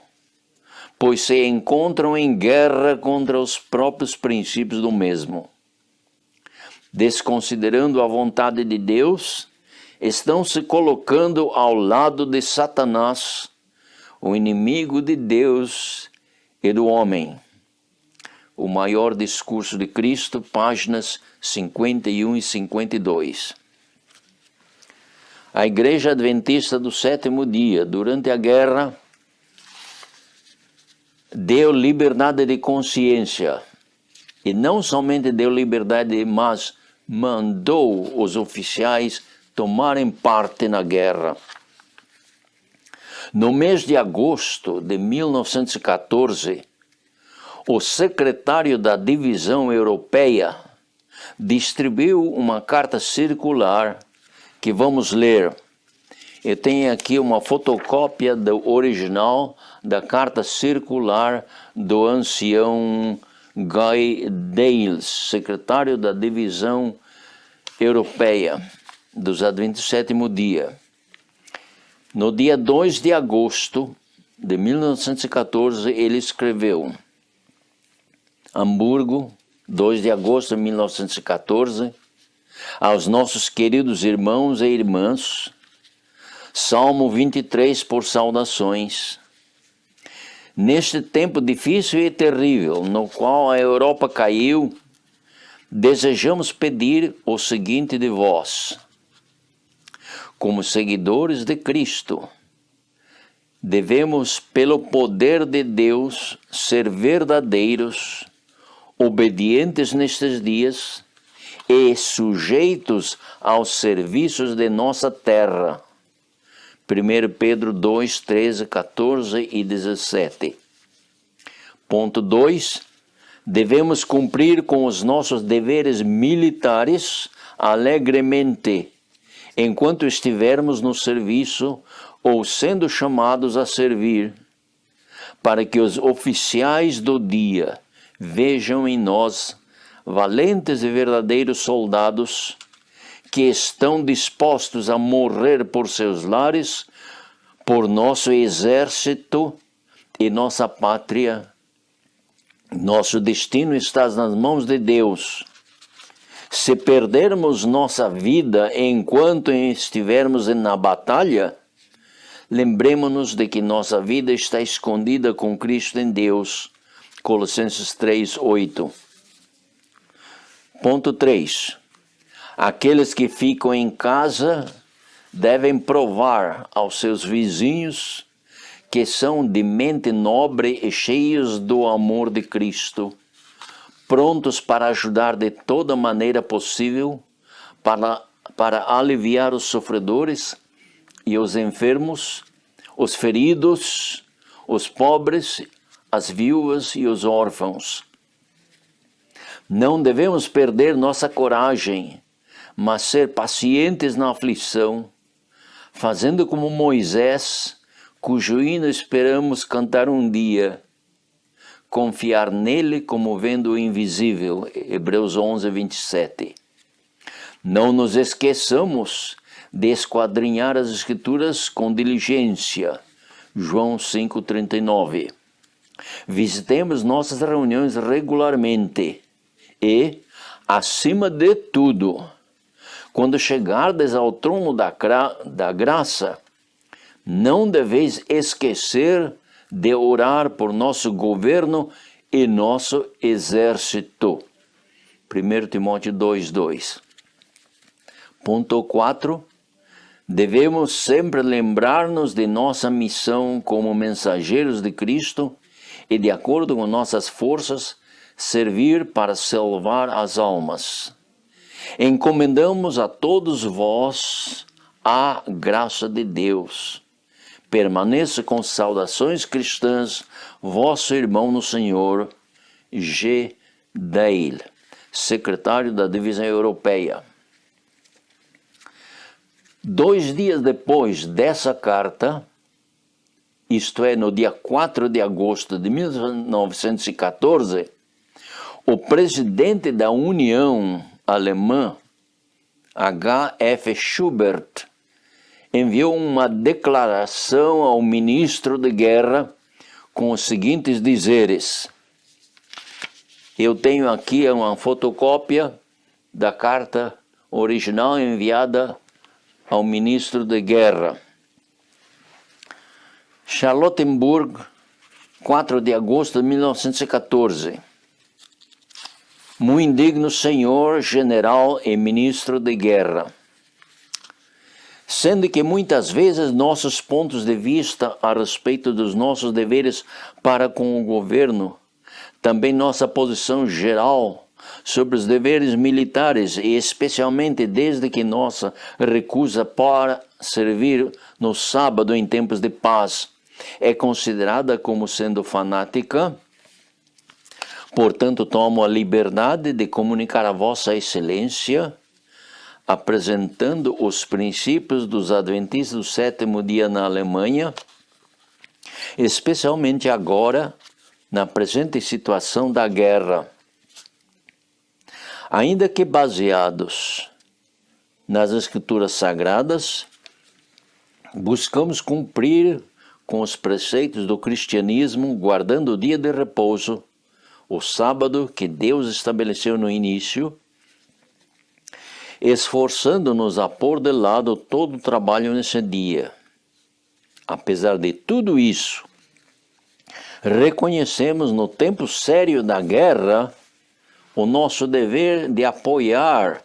Speaker 1: pois se encontram em guerra contra os próprios princípios do mesmo. Desconsiderando a vontade de Deus, estão se colocando ao lado de Satanás, o inimigo de Deus e do homem. O Maior Discurso de Cristo, páginas 51 e 52. A Igreja Adventista do Sétimo Dia, durante a guerra, deu liberdade de consciência. E não somente deu liberdade, mas mandou os oficiais tomarem parte na guerra. No mês de agosto de 1914, o secretário da Divisão Europeia distribuiu uma carta circular que vamos ler. Eu tenho aqui uma fotocópia do original da carta circular do ancião Guy Dales, secretário da Divisão Europeia dos Adventistas do Sétimo Dia. No dia 2 de agosto de 1914, ele escreveu: Hamburgo, 2 de agosto de 1914, aos nossos queridos irmãos e irmãs, Salmo 23 por saudações. Neste tempo difícil e terrível, no qual a Europa caiu, desejamos pedir o seguinte de vós: como seguidores de Cristo, devemos, pelo poder de Deus, ser verdadeiros, obedientes nestes dias e sujeitos aos serviços de nossa terra. 1 Pedro 2, 13, 14 e 17. Ponto 2. Devemos cumprir com os nossos deveres militares alegremente, enquanto estivermos no serviço ou sendo chamados a servir, para que os oficiais do dia vejam em nós valentes e verdadeiros soldados que estão dispostos a morrer por seus lares, por nosso exército e nossa pátria. Nosso destino está nas mãos de Deus. Se perdermos nossa vida enquanto estivermos na batalha, lembremos-nos de que nossa vida está escondida com Cristo em Deus. Colossenses 3, 8. Ponto 3. Aqueles que ficam em casa devem provar aos seus vizinhos que são de mente nobre e cheios do amor de Cristo, prontos para ajudar de toda maneira possível para aliviar os sofredores e os enfermos, os feridos, os pobres, as viúvas e os órfãos. Não devemos perder nossa coragem, mas ser pacientes na aflição, fazendo como Moisés, cujo hino esperamos cantar um dia, confiar nele como vendo o invisível. Hebreus 11, 27. Não nos esqueçamos de esquadrinhar as Escrituras com diligência. João 5, 39. Visitemos nossas reuniões regularmente e, acima de tudo, quando chegardes ao trono da graça, não deveis esquecer de orar por nosso governo e nosso exército. 1 Timóteo 2, 2. Ponto 4. Devemos sempre lembrar-nos de nossa missão como mensageiros de Cristo e, de acordo com nossas forças, servir para salvar as almas. Encomendamos a todos vós a graça de Deus. Permaneça com saudações cristãs, vosso irmão no Senhor, G. Dale, secretário da Divisão Europeia. 2 dias depois dessa carta, isto é, no dia 4 de agosto de 1914, o presidente da União Alemã, H.F. Schubert, enviou uma declaração ao ministro de guerra com os seguintes dizeres. Eu tenho aqui uma fotocópia da carta original enviada ao ministro de guerra. Charlottenburg, 4 de agosto de 1914. Muito indigno senhor, general e ministro de guerra. Sendo que muitas vezes nossos pontos de vista a respeito dos nossos deveres para com o governo, também nossa posição geral sobre os deveres militares e especialmente desde que nossa recusa para servir no sábado em tempos de paz é considerada como sendo fanática, portanto tomo a liberdade de comunicar a vossa excelência, apresentando os princípios dos adventistas do sétimo dia na Alemanha, especialmente agora, na presente situação da guerra. Ainda que baseados nas Escrituras Sagradas, buscamos cumprir com os preceitos do cristianismo, guardando o dia de repouso, o sábado que Deus estabeleceu no início, esforçando-nos a pôr de lado todo o trabalho nesse dia. Apesar de tudo isso, reconhecemos no tempo sério da guerra o nosso dever de apoiar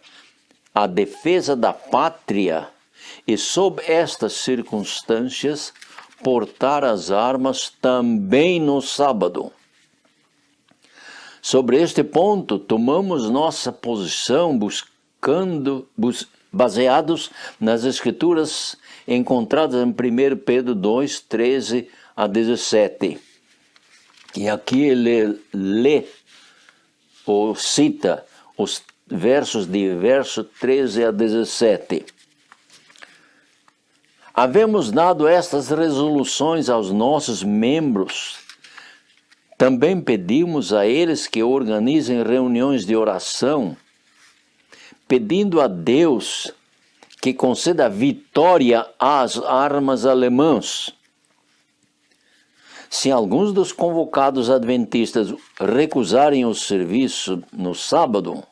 Speaker 1: a defesa da pátria e sob estas circunstâncias, portar as armas também no sábado. Sobre este ponto, tomamos nossa posição baseados nas Escrituras encontradas em 1 Pedro 2, 13 a 17. E aqui ele lê ou cita os versos de verso 13 a 17. Havemos dado estas resoluções aos nossos membros. Também pedimos a eles que organizem reuniões de oração, pedindo a Deus que conceda vitória às armas alemãs. Se alguns dos convocados adventistas recusarem o serviço no sábado,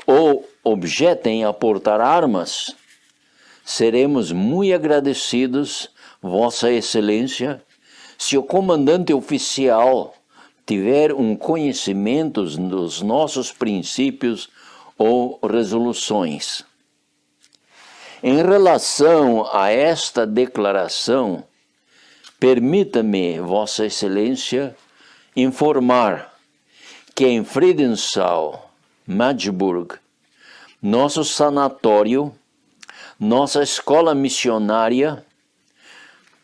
Speaker 1: ou objetem a portar armas, seremos muito agradecidos, Vossa Excelência, se o comandante oficial tiver um conhecimento dos nossos princípios ou resoluções. Em relação a esta declaração, permita-me, Vossa Excelência, informar que em Friedensau, Magdeburg, nosso sanatório, nossa escola missionária,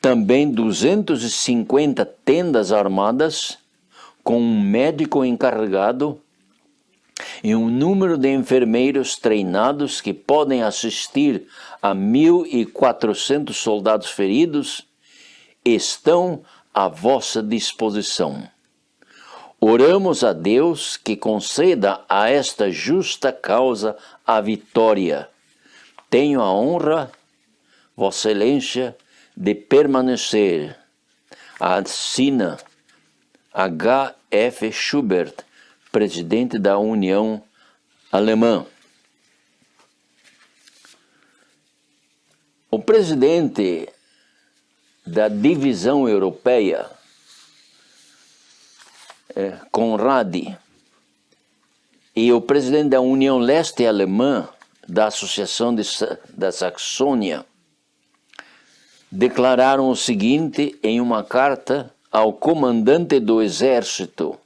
Speaker 1: também 250 tendas armadas, com um médico encarregado e um número de enfermeiros treinados que podem assistir a 1.400 soldados feridos, estão à vossa disposição. Oramos a Deus que conceda a esta justa causa a vitória. Tenho a honra, Vossa Excelência, de permanecer. Assina H.F. Schubert, presidente da União Alemã. O presidente da divisão europeia, Conrad, e o presidente da União Leste Alemã, da Associação da Saxônia, declararam o seguinte em uma carta ao comandante do exército.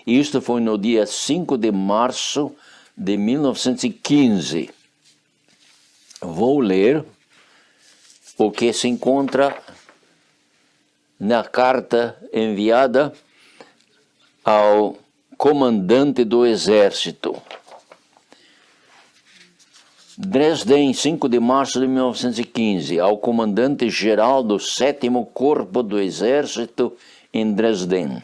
Speaker 1: Isto foi no dia 5 de março de 1915. Vou ler o que se encontra na carta enviada ao comandante do exército. Dresden, 5 de março de 1915, ao comandante-geral do 7º Corpo do Exército em Dresden.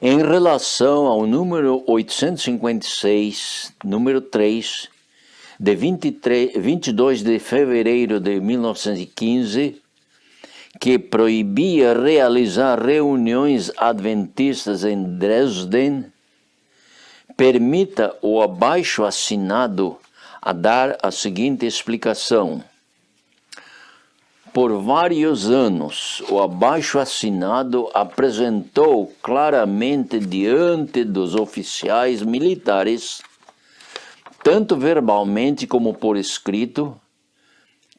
Speaker 1: Em relação ao número 856, número 3, de 22 de fevereiro de 1915, que proibia realizar reuniões adventistas em Dresden, permita o abaixo assinado a dar a seguinte explicação. Por vários anos, o abaixo assinado apresentou claramente diante dos oficiais militares, tanto verbalmente como por escrito,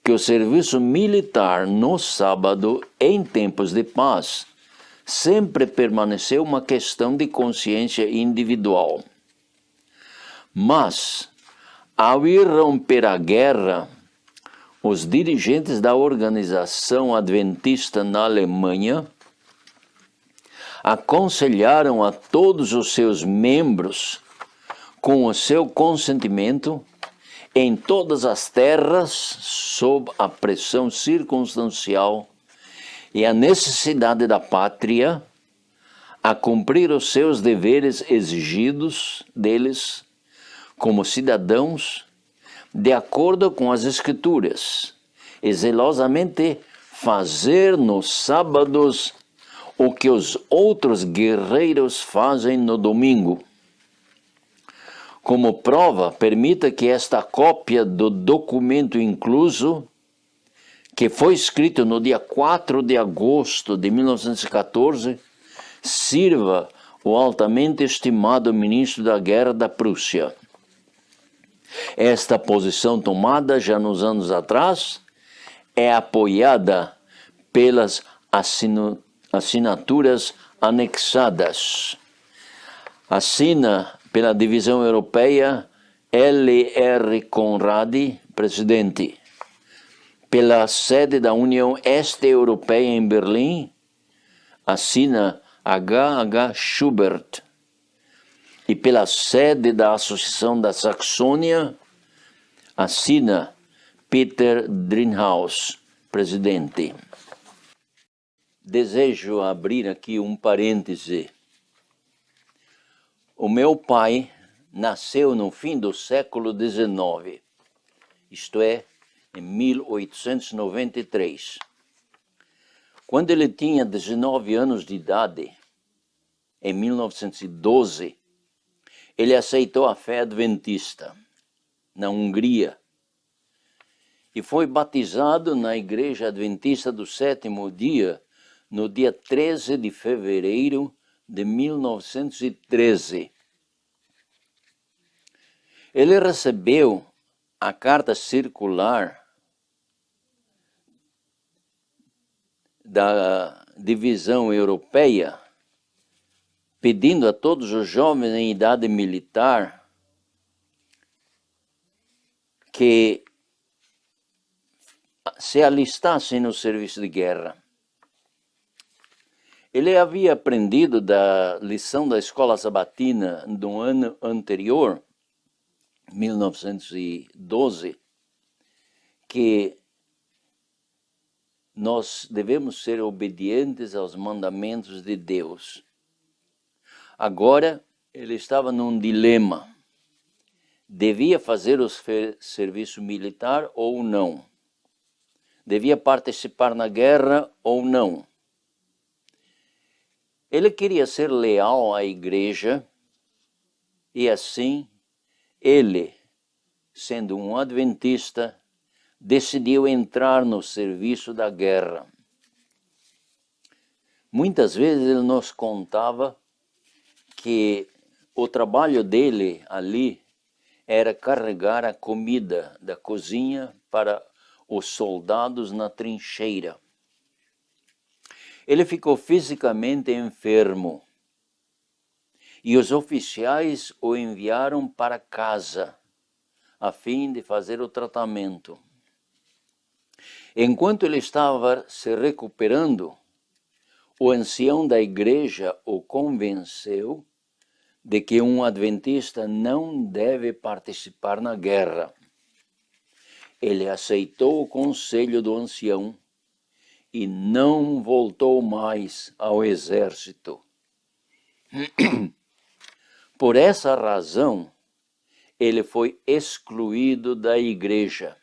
Speaker 1: que o serviço militar no sábado, em tempos de paz, sempre permaneceu uma questão de consciência individual. Mas, ao irromper a guerra, os dirigentes da organização adventista na Alemanha aconselharam a todos os seus membros, com o seu consentimento, em todas as terras, sob a pressão circunstancial e a necessidade da pátria, a cumprir os seus deveres exigidos deles como cidadãos, de acordo com as Escrituras, e zelosamente fazer nos sábados o que os outros guerreiros fazem no domingo. Como prova, permita que esta cópia do documento incluso, que foi escrito no dia 4 de agosto de 1914, sirva o altamente estimado ministro da Guerra da Prússia. Esta posição tomada já nos anos atrás é apoiada pelas assinaturas anexadas. Assina pela divisão europeia L.R. Conradi, presidente. Pela sede da União Este-Europeia em Berlim, assina H.H. Schubert. E pela sede da Associação da Saxônia, assina Peter Drinhaus, presidente. Desejo abrir aqui um parêntese. O meu pai nasceu no fim do século XIX, isto é, em 1893. Quando ele tinha 19 anos de idade, em 1912, ele aceitou a fé adventista na Hungria e foi batizado na Igreja Adventista do Sétimo Dia no dia 13 de fevereiro de 1913. Ele recebeu a carta circular da divisão europeia pedindo a todos os jovens em idade militar que se alistassem no serviço de guerra. Ele havia aprendido da lição da escola sabatina do ano anterior, 1912, que nós devemos ser obedientes aos mandamentos de Deus. Agora, ele estava num dilema. Devia fazer o serviço militar ou não? Devia participar na guerra ou não? Ele queria ser leal à igreja e assim ele, sendo um adventista, decidiu entrar no serviço da guerra. Muitas vezes ele nos contava que o trabalho dele ali era carregar a comida da cozinha para os soldados na trincheira. Ele ficou fisicamente enfermo e os oficiais o enviaram para casa a fim de fazer o tratamento. Enquanto ele estava se recuperando, o ancião da igreja o convenceu de que um adventista não deve participar na guerra. Ele aceitou o conselho do ancião e não voltou mais ao exército. Por essa razão, ele foi excluído da igreja.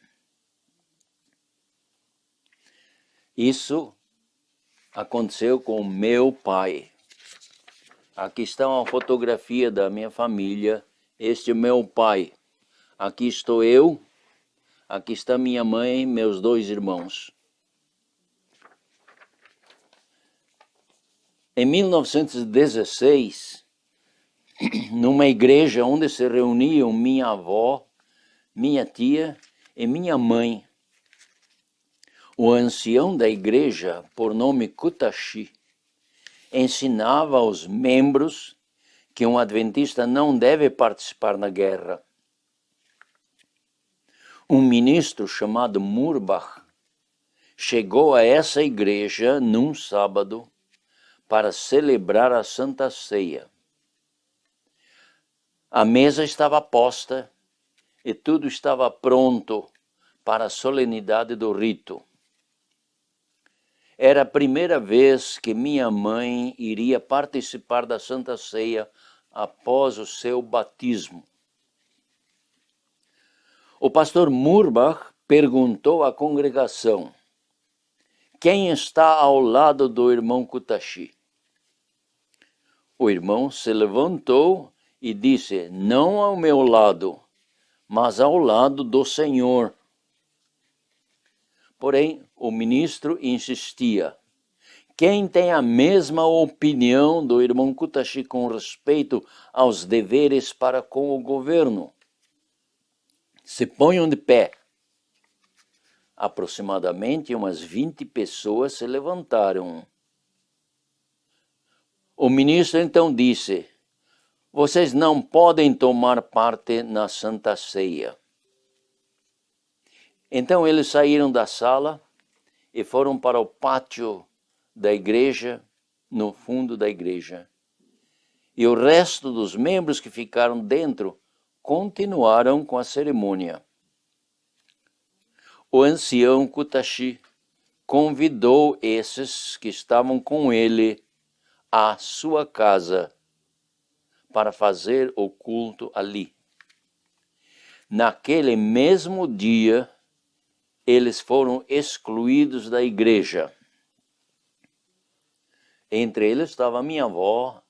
Speaker 1: Isso aconteceu com meu pai. Aqui está uma fotografia da minha família. Este é meu pai. Aqui estou eu. Aqui está minha mãe e meus dois irmãos. Em 1916, numa igreja onde se reuniam minha avó, minha tia e minha mãe, o ancião da igreja, por nome Kutashi, ensinava aos membros que um adventista não deve participar na guerra. Um ministro chamado Murbach chegou a essa igreja num sábado para celebrar a Santa Ceia. A mesa estava posta e tudo estava pronto para a solenidade do rito. Era a primeira vez que minha mãe iria participar da Santa Ceia após o seu batismo. O pastor Murbach perguntou à congregação: quem está ao lado do irmão Kutashi? O irmão se levantou e disse: não ao meu lado, mas ao lado do Senhor. Porém, o ministro insistia: quem tem a mesma opinião do irmão Kutashi com respeito aos deveres para com o governo? se ponham de pé. Aproximadamente umas 20 pessoas se levantaram. O ministro então disse: vocês não podem tomar parte na Santa Ceia. Então eles saíram da sala e foram para o pátio da igreja, no fundo da igreja. E o resto dos membros que ficaram dentro continuaram com a cerimônia. O ancião Kutashi convidou esses que estavam com ele à sua casa para fazer o culto ali. Naquele mesmo dia, eles foram excluídos da igreja. Entre eles estava a minha avó,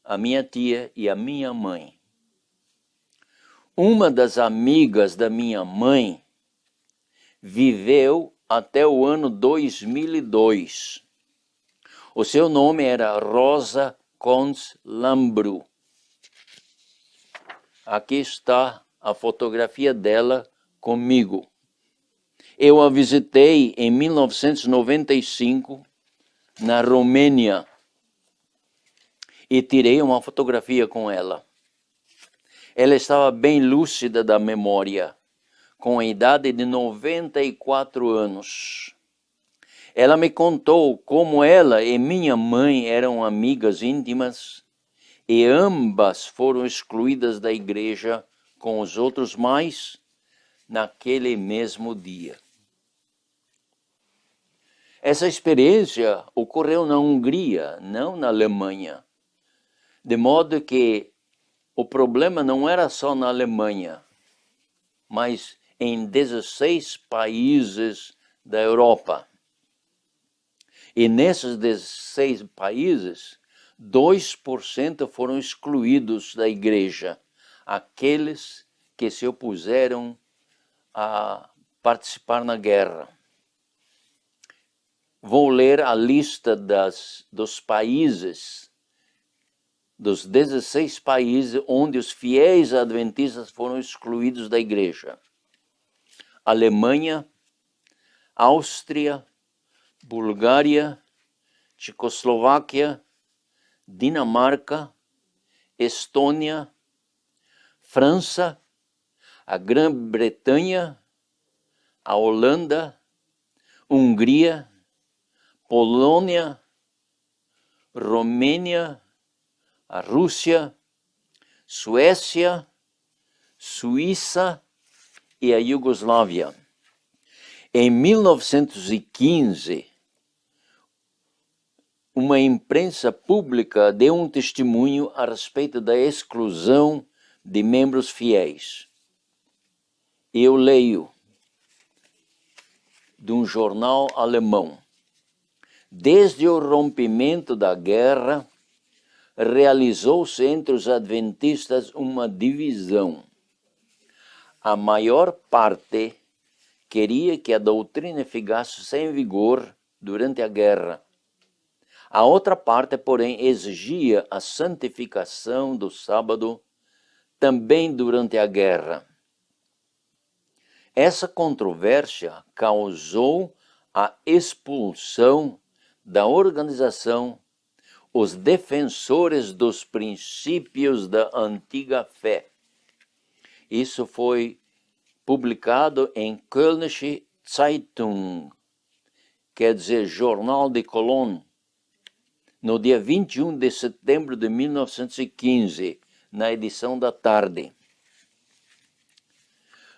Speaker 1: a minha tia e a minha mãe. Uma das amigas da minha mãe viveu até o ano 2002. O seu nome era Rosa Cons Lambru. Aqui está a fotografia dela comigo. Eu a visitei em 1995 na Romênia e tirei uma fotografia com ela. Ela estava bem lúcida da memória, com a idade de 94 anos. Ela me contou como ela e minha mãe eram amigas íntimas e ambas foram excluídas da igreja com os outros mais naquele mesmo dia. Essa experiência ocorreu na Hungria, não na Alemanha. De modo que o problema não era só na Alemanha, mas em 16 países da Europa. E nesses 16 países, 2% foram excluídos da igreja, aqueles que se opuseram a participar na guerra. Vou ler a lista dos países, dos 16 países onde os fiéis adventistas foram excluídos da igreja. Alemanha, Áustria, Bulgária, Tchecoslováquia, Dinamarca, Estônia, França, a Grã-Bretanha, a Holanda, Hungria, Polônia, Romênia, a Rússia, Suécia, Suíça e a Iugoslávia. Em 1915, uma imprensa pública deu um testemunho a respeito da exclusão de membros fiéis. Eu leio de um jornal alemão. Desde o rompimento da guerra, realizou-se entre os adventistas uma divisão. A maior parte queria que a doutrina ficasse sem vigor durante a guerra. A outra parte, porém, exigia a santificação do sábado também durante a guerra. Essa controvérsia causou a expulsão da organização os defensores dos princípios da antiga fé. Isso foi publicado em Kölnische Zeitung, quer dizer, Jornal de Cologne, no dia 21 de setembro de 1915, na edição da tarde.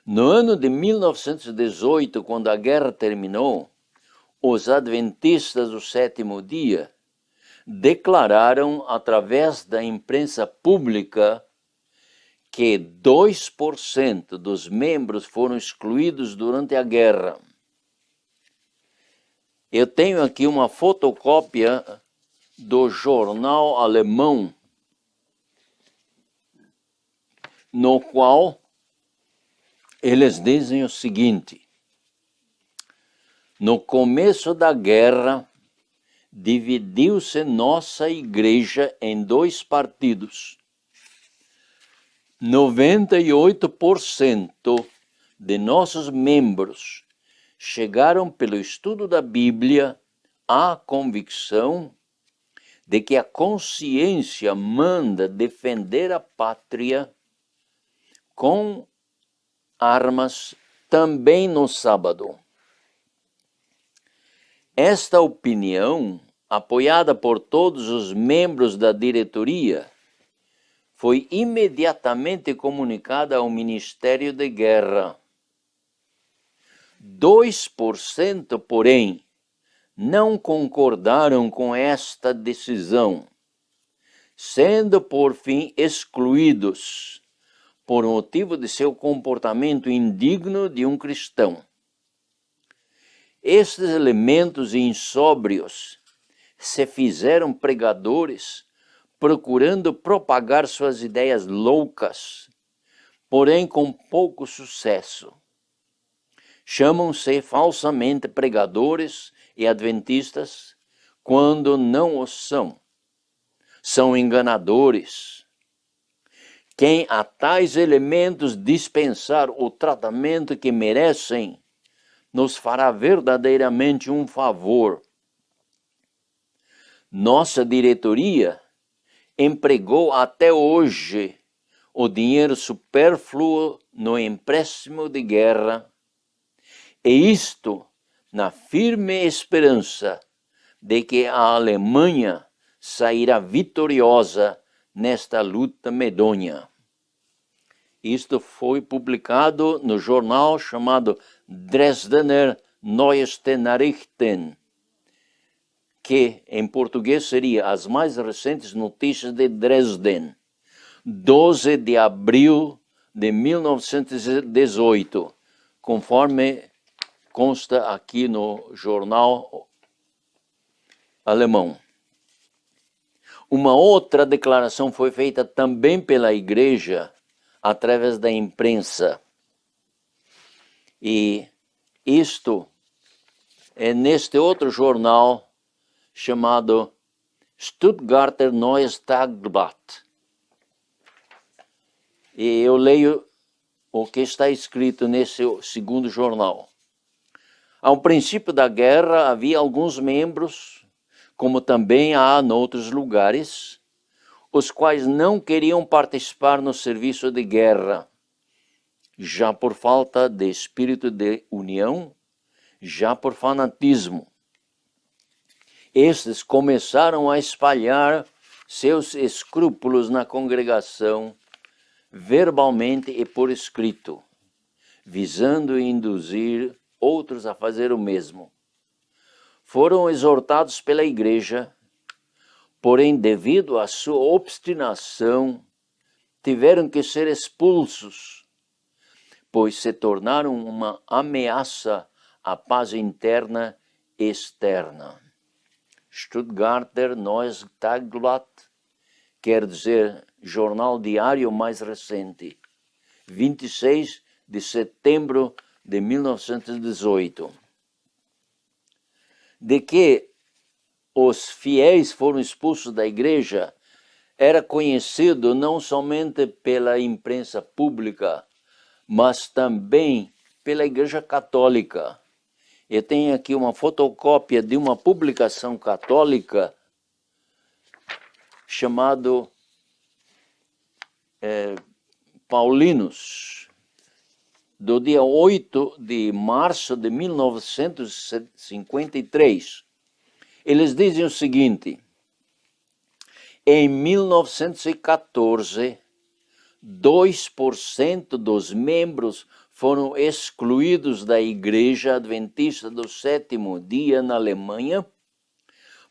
Speaker 1: No ano de 1918, quando a guerra terminou, os adventistas do sétimo dia declararam, através da imprensa pública, que 2% dos membros foram excluídos durante a guerra. Eu tenho aqui uma fotocópia do jornal alemão, no qual eles dizem o seguinte: no começo da guerra, dividiu-se nossa igreja em dois partidos. 98% de nossos membros chegaram pelo estudo da Bíblia à convicção de que a consciência manda defender a pátria com armas também no sábado. Esta opinião, apoiada por todos os membros da diretoria, foi imediatamente comunicada ao Ministério de Guerra. 2%, porém, não concordaram com esta decisão, sendo por fim excluídos por motivo de seu comportamento indigno de um cristão. Estes elementos insóbrios se fizeram pregadores, procurando propagar suas ideias loucas, porém com pouco sucesso. Chamam-se falsamente pregadores e adventistas quando não o são. São enganadores. Quem a tais elementos dispensar o tratamento que merecem, nos fará verdadeiramente um favor. Nossa diretoria empregou até hoje o dinheiro supérfluo no empréstimo de guerra, e isto na firme esperança de que a Alemanha sairá vitoriosa nesta luta medonha. Isto foi publicado no jornal chamado Dresdner Neueste Nachrichten, que em português seria As Mais Recentes Notícias de Dresden, 12 de abril de 1918, conforme consta aqui no jornal alemão. Uma outra declaração foi feita também pela igreja através da imprensa. E isto é neste outro jornal chamado Stuttgarter Neues Tagblatt. E eu leio o que está escrito nesse segundo jornal. Ao princípio da guerra havia alguns membros, como também há noutros lugares, os quais não queriam participar no serviço de guerra, já por falta de espírito de união, já por fanatismo. Estes começaram a espalhar seus escrúpulos na congregação, verbalmente e por escrito, visando induzir outros a fazer o mesmo. Foram exortados pela igreja, porém, devido à sua obstinação, tiveram que ser expulsos, pois se tornaram uma ameaça à paz interna e externa. Stuttgarter Neues Tagblatt quer dizer jornal diário mais recente, 26 de setembro de 1918. De que os fiéis foram expulsos da igreja era conhecido não somente pela imprensa pública, mas também pela Igreja Católica. Eu tenho aqui uma fotocópia de uma publicação católica chamado Paulinus, do dia 8 de março de 1953. Eles dizem o seguinte: em 1914, 2% dos membros foram excluídos da Igreja Adventista do Sétimo Dia na Alemanha,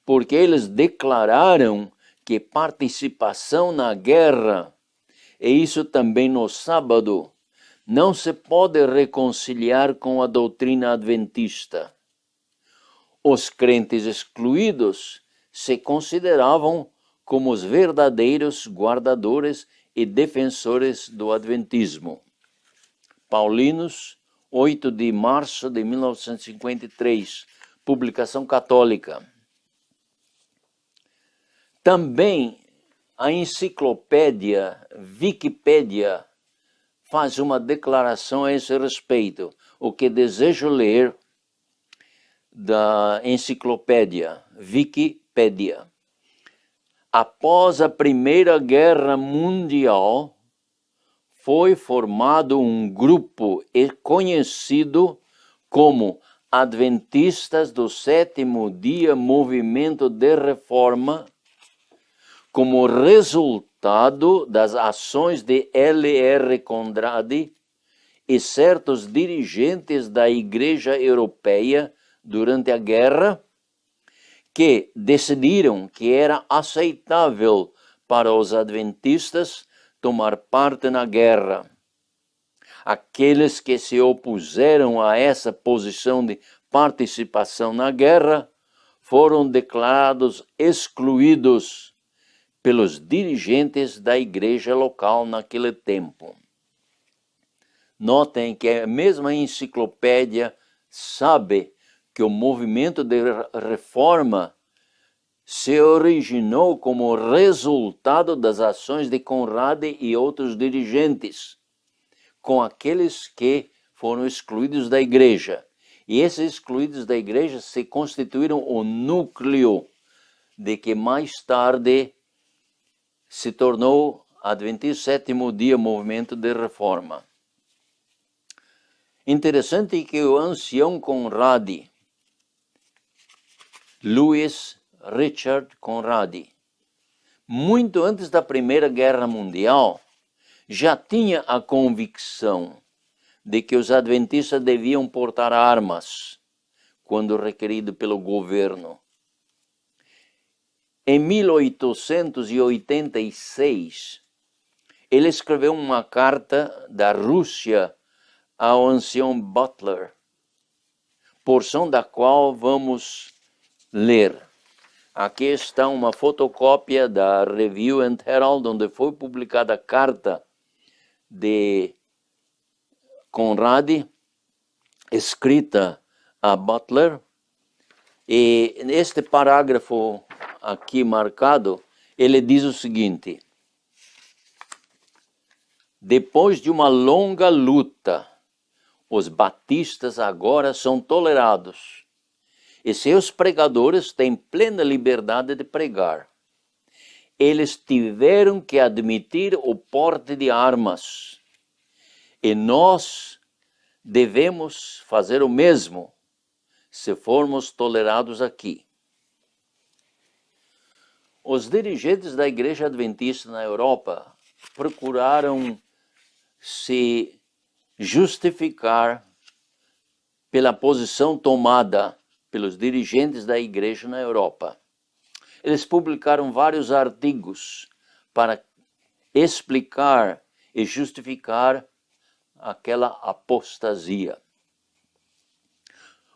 Speaker 1: porque eles declararam que participação na guerra, e isso também no sábado, não se pode reconciliar com a doutrina adventista. Os crentes excluídos se consideravam como os verdadeiros guardadores e defensores do adventismo. Paulinus, 8 de março de 1953, publicação católica. Também a enciclopédia Wikipédia faz uma declaração a esse respeito. O que desejo ler da enciclopédia Wikipédia. Após a Primeira Guerra Mundial, foi formado um grupo conhecido como Adventistas do Sétimo Dia Movimento de Reforma, como resultado das ações de L.R. Conradi e certos dirigentes da Igreja Europeia durante a guerra, que decidiram que era aceitável para os adventistas tomar parte na guerra. Aqueles que se opuseram a essa posição de participação na guerra foram declarados excluídos pelos dirigentes da igreja local naquele tempo. Notem que a mesma enciclopédia sabe que o movimento de reforma se originou como resultado das ações de Conradi e outros dirigentes, com aqueles que foram excluídos da igreja. E esses excluídos da igreja se constituíram o núcleo de que mais tarde se tornou Adventista Sétimo Dia Movimento de Reforma. Interessante que o ancião Conradi, Louis Richard Conradi, muito antes da Primeira Guerra Mundial, já tinha a convicção de que os adventistas deviam portar armas quando requerido pelo governo. Em 1886, ele escreveu uma carta da Rússia ao ancião Butler, porção da qual vamos ler. Aqui está uma fotocópia da Review and Herald, onde foi publicada a carta de Conradi, escrita a Butler, e neste parágrafo aqui marcado, ele diz o seguinte: depois de uma longa luta, os batistas agora são tolerados e seus pregadores têm plena liberdade de pregar. Eles tiveram que admitir o porte de armas e nós devemos fazer o mesmo se formos tolerados aqui. Os dirigentes da Igreja Adventista na Europa procuraram se justificar pela posição tomada pelos dirigentes da Igreja na Europa. Eles publicaram vários artigos para explicar e justificar aquela apostasia.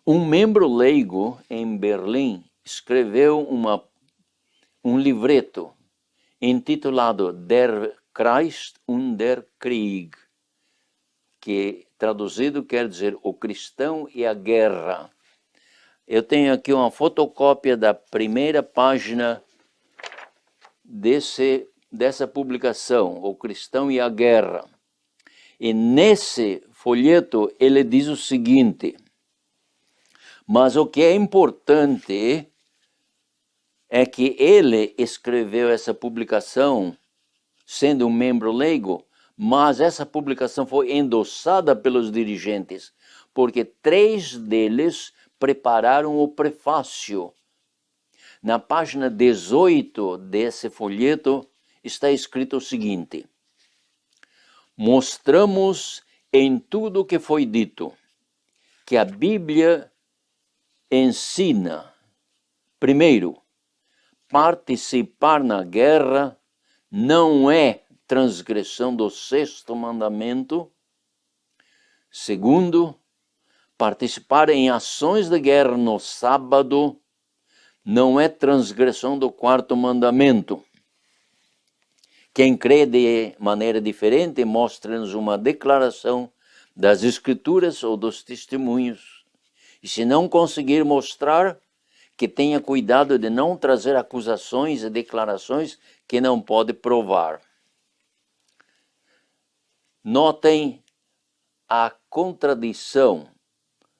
Speaker 1: Um membro leigo em Berlim escreveu um livreto intitulado Der Christ und der Krieg, que traduzido quer dizer o cristão e a guerra. Eu tenho aqui uma fotocópia da primeira página dessa publicação, O Cristão e a Guerra. E nesse folheto ele diz o seguinte: mas o que é importante é que ele escreveu essa publicação sendo um membro leigo, mas essa publicação foi endossada pelos dirigentes, porque 3 deles prepararam o prefácio. Na página 18 desse folheto está escrito o seguinte: mostramos em tudo o que foi dito que a Bíblia ensina, primeiro, participar na guerra não é transgressão do 6º mandamento. Segundo, participar em ações de guerra no sábado não é transgressão do 4º mandamento. Quem crê de maneira diferente, mostra-nos uma declaração das Escrituras ou dos testemunhos. E se não conseguir mostrar, que tenha cuidado de não trazer acusações e declarações que não pode provar. Notem a contradição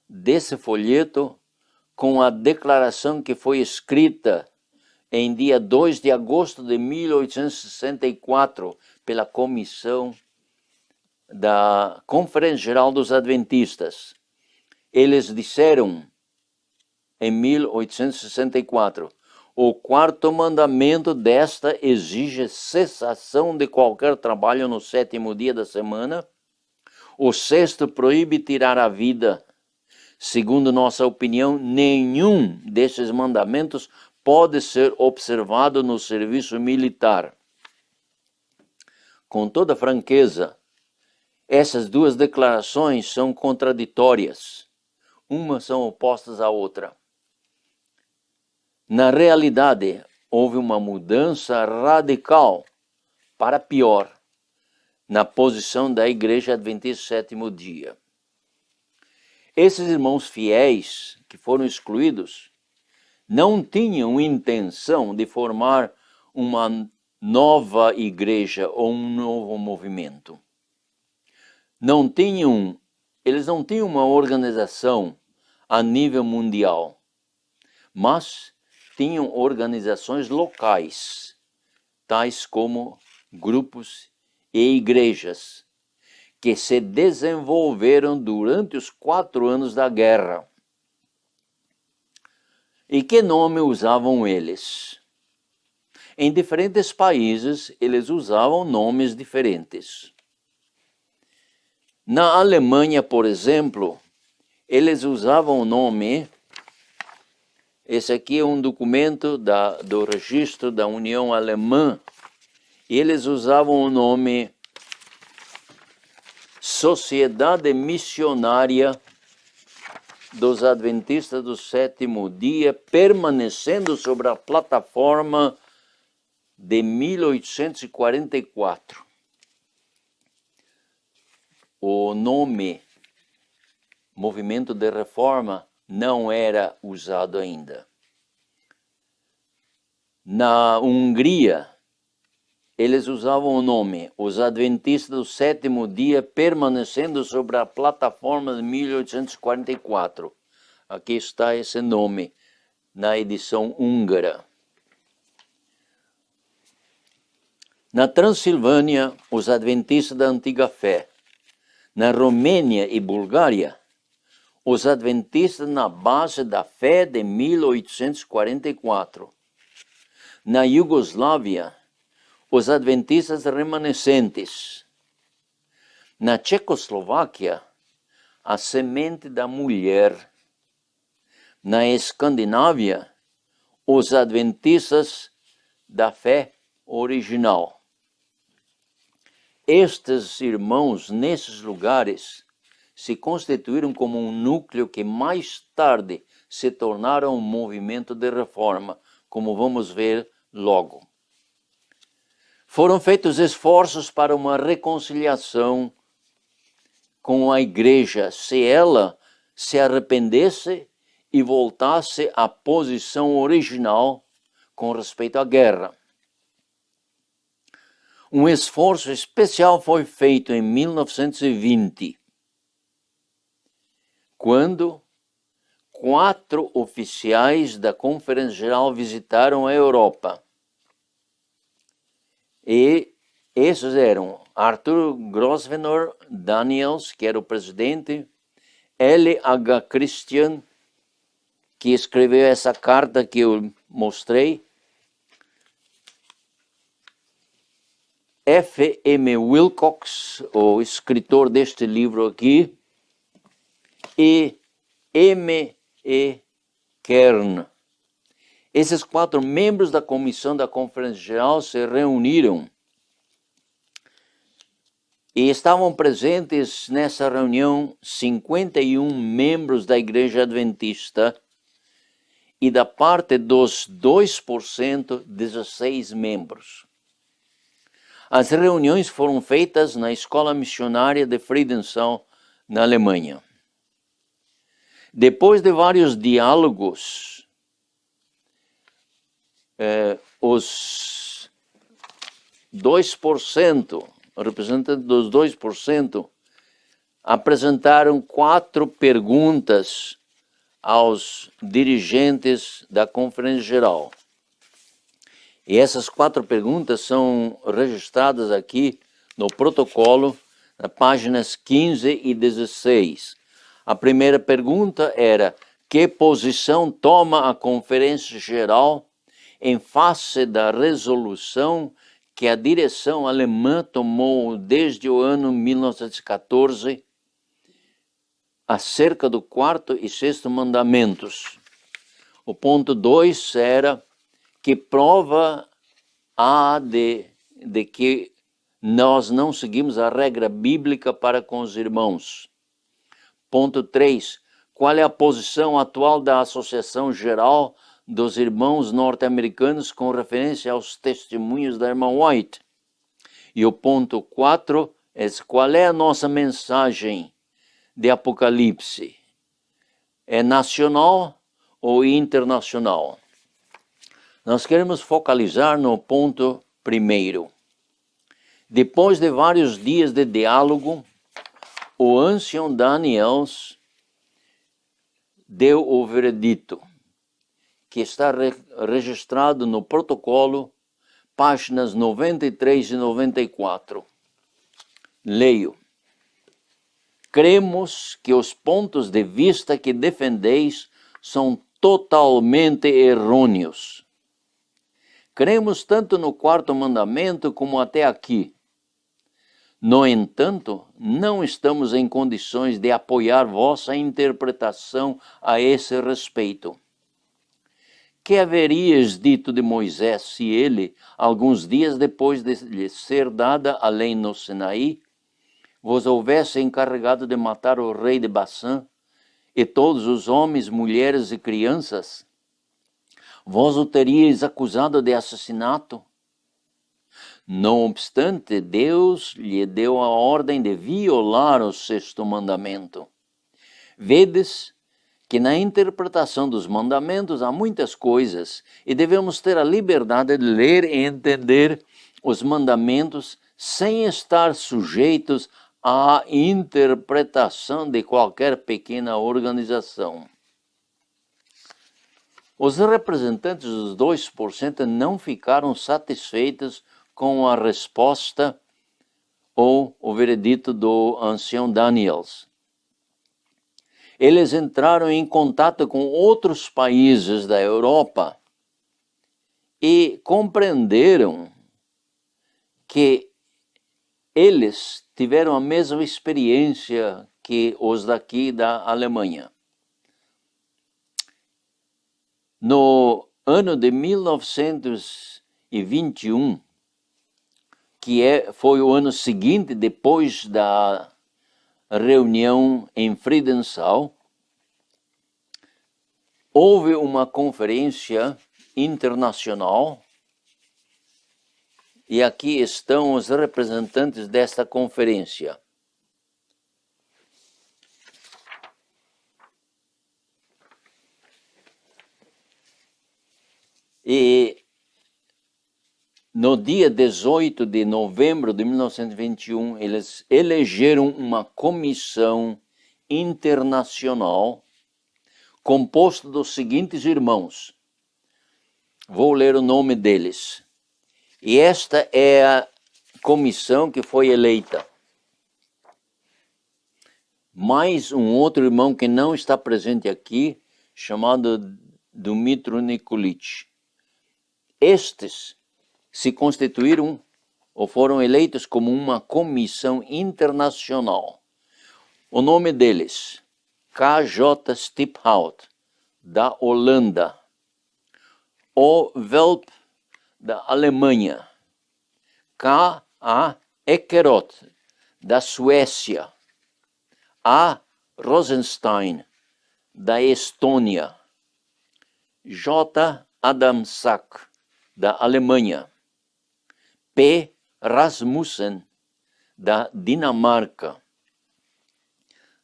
Speaker 1: desse folheto com a declaração que foi escrita em dia 2 de agosto de 1864 pela Comissão da Conferência Geral dos Adventistas. Eles disseram em 1864, o quarto mandamento desta exige cessação de qualquer trabalho no 7º dia da semana. O 6º proíbe tirar a vida. Segundo nossa opinião, nenhum desses mandamentos pode ser observado no serviço militar. Com toda franqueza, essas duas declarações são contraditórias. Umas são opostas à outra. Na realidade, houve uma mudança radical para pior na posição da Igreja Adventista do 7º dia. Esses irmãos fiéis que foram excluídos não tinham intenção de formar uma nova igreja ou um novo movimento. Eles não tinham uma organização a nível mundial, mas tinham organizações locais, tais como grupos e igrejas, que se desenvolveram durante os 4 anos da guerra. E que nome usavam eles? Em diferentes países, eles usavam nomes diferentes. Na Alemanha, por exemplo, eles usavam o nome... Esse aqui é um documento do registro da União Alemã. Eles usavam o nome Sociedade Missionária dos Adventistas do 7º dia, permanecendo sobre a plataforma de 1844. O nome Movimento de Reforma não era usado ainda. Na Hungria, eles usavam o nome Os Adventistas do 7º dia, permanecendo sobre a plataforma de 1844. Aqui está esse nome na edição húngara. Na Transilvânia, os Adventistas da Antiga Fé. Na Romênia e Bulgária, os Adventistas na Base da Fé de 1844. Na Iugoslávia, os Adventistas remanescentes. Na Tchecoslováquia, a Semente da Mulher. Na Escandinávia, os Adventistas da Fé Original. Estes irmãos, nesses lugares, se constituíram como um núcleo que mais tarde se tornaram um movimento de reforma, como vamos ver logo. Foram feitos esforços para uma reconciliação com a igreja, se ela se arrependesse e voltasse à posição original com respeito à guerra. Um esforço especial foi feito em 1920, quando 4 oficiais da Conferência Geral visitaram a Europa. E esses eram Arthur Grosvenor Daniels, que era o presidente, L.H. Christian, que escreveu essa carta que eu mostrei, F.M. Wilcox, o escritor deste livro aqui, e M.E. Kern. Esses 4 membros da comissão da Conferência Geral se reuniram e estavam presentes nessa reunião 51 membros da Igreja Adventista e da parte dos 2%, 16 membros. As reuniões foram feitas na Escola Missionária de Friedenthal, na Alemanha. Depois de vários diálogos os 2%, representantes dos 2%, apresentaram 4 perguntas aos dirigentes da Conferência Geral. E essas 4 perguntas são registradas aqui no protocolo, nas páginas 15 e 16. A primeira pergunta era: que posição toma a Conferência Geral em face da resolução que a direção alemã tomou desde o ano 1914 acerca do 4º e 6º mandamentos? O ponto 2 era: que prova há de que nós não seguimos a regra bíblica para com os irmãos? Ponto 3. Qual é a posição atual da Associação Geral dos Irmãos Norte-Americanos com referência aos testemunhos da irmã White? E o ponto 4 é: qual é a nossa mensagem de Apocalipse? É nacional ou internacional? Nós queremos focalizar no ponto primeiro. Depois de vários dias de diálogo, o ancião Daniels deu o veredito, que está registrado no protocolo, páginas 93 e 94. Leio. Cremos que os pontos de vista que defendeis são totalmente errôneos. Cremos tanto no 4º mandamento como até aqui. No entanto, não estamos em condições de apoiar vossa interpretação a esse respeito. Que haverias dito de Moisés se ele, alguns dias depois de lhe ser dada a lei no Sinaí, vos houvesse encarregado de matar o rei de Bassã e todos os homens, mulheres e crianças? Vós o teríeis acusado de assassinato? Não obstante, Deus lhe deu a ordem de violar o 6º mandamento. Vedes que na interpretação dos mandamentos há muitas coisas e devemos ter a liberdade de ler e entender os mandamentos sem estar sujeitos à interpretação de qualquer pequena organização. Os representantes dos 2% não ficaram satisfeitos com a resposta ou o veredito do ancião Daniels. Eles entraram em contato com outros países da Europa e compreenderam que eles tiveram a mesma experiência que os daqui da Alemanha. No ano de 1921, foi o ano seguinte depois da reunião em Friedenthal, houve uma conferência internacional e aqui estão os representantes desta conferência. E no dia 18 de novembro de 1921, eles elegeram uma comissão internacional composta dos seguintes irmãos. Vou ler o nome deles. E esta é a comissão que foi eleita. Mais um outro irmão que não está presente aqui, chamado Dumitru Nikolic. Estes se constituíram ou foram eleitos como uma comissão internacional. O nome deles: K.J. Stiphout, da Holanda; O. Velp, da Alemanha; K.A. Ekeroth, da Suécia; A. Rosenstein, da Estônia; J. Adamczak, da Alemanha; P. Rasmussen, da Dinamarca;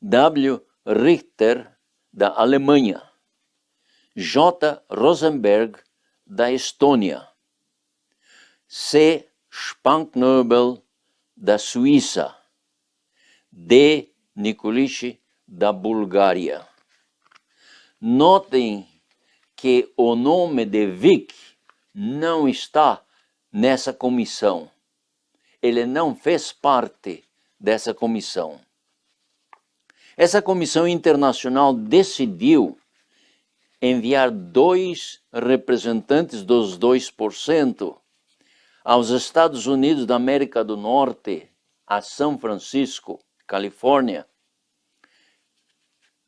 Speaker 1: W. Richter, da Alemanha; J. Rosenberg, da Estônia, C. Spanknöbel da Suíça, D. Nikolic da Bulgária. Notem que o nome de Vic não está nessa comissão. Ele não fez parte dessa comissão. Essa comissão internacional decidiu enviar 2 representantes dos 2% aos Estados Unidos da América do Norte, a São Francisco, Califórnia.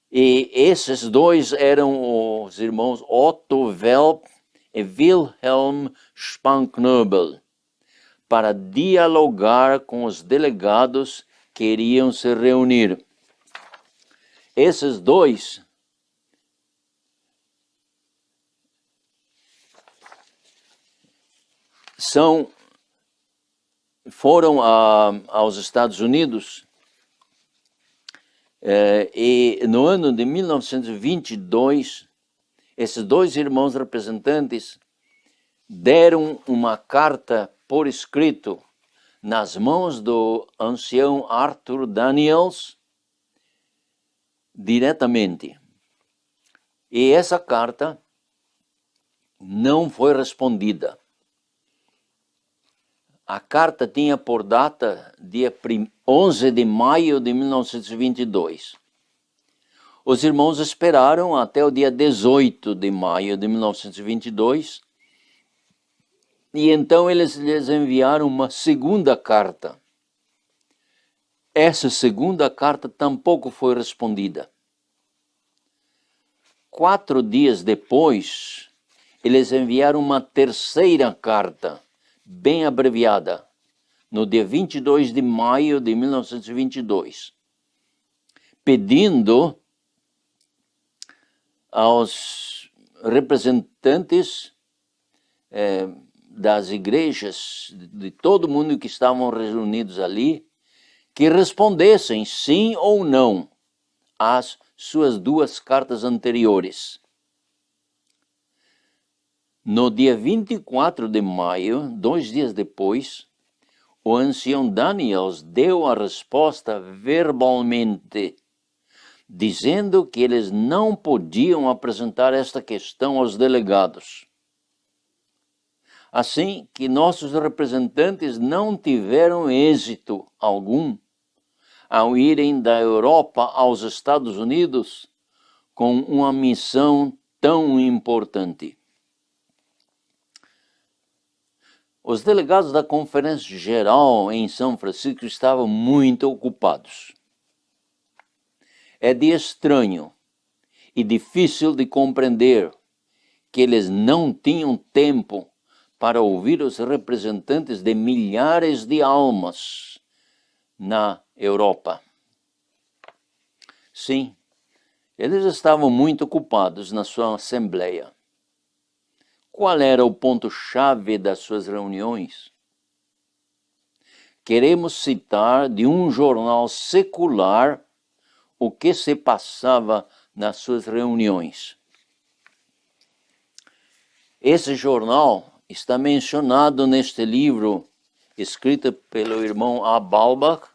Speaker 1: E esses 2 eram os irmãos Otto Welp e Wilhelm Spanknöbel, para dialogar com os delegados que iriam se reunir. Esses 2 foram aos Estados Unidos e no ano de 1922, esses 2 irmãos representantes deram uma carta por escrito nas mãos do ancião Arthur Daniels diretamente. E essa carta não foi respondida. A carta tinha por data dia 11 de maio de 1922. Os irmãos esperaram até o dia 18 de maio de 1922 e então eles lhes enviaram uma segunda carta. Essa segunda carta tampouco foi respondida. 4 dias depois, eles enviaram uma terceira carta, bem abreviada, no dia 22 de maio de 1922, pedindo aos representantes das igrejas, de todo mundo que estavam reunidos ali, que respondessem sim ou não às suas 2 cartas anteriores. No dia 24 de maio, 2 dias depois, o ancião Daniels deu a resposta verbalmente, dizendo que eles não podiam apresentar esta questão aos delegados. Assim que nossos representantes não tiveram êxito algum ao irem da Europa aos Estados Unidos com uma missão tão importante. Os delegados da Conferência Geral em São Francisco estavam muito ocupados. É de estranho e difícil de compreender que eles não tinham tempo para ouvir os representantes de milhares de almas na Europa. Sim, eles estavam muito ocupados na sua assembleia. Qual era o ponto-chave das suas reuniões? Queremos citar de um jornal secular o que se passava nas suas reuniões. Esse jornal está mencionado neste livro, escrito pelo irmão A. Balbach,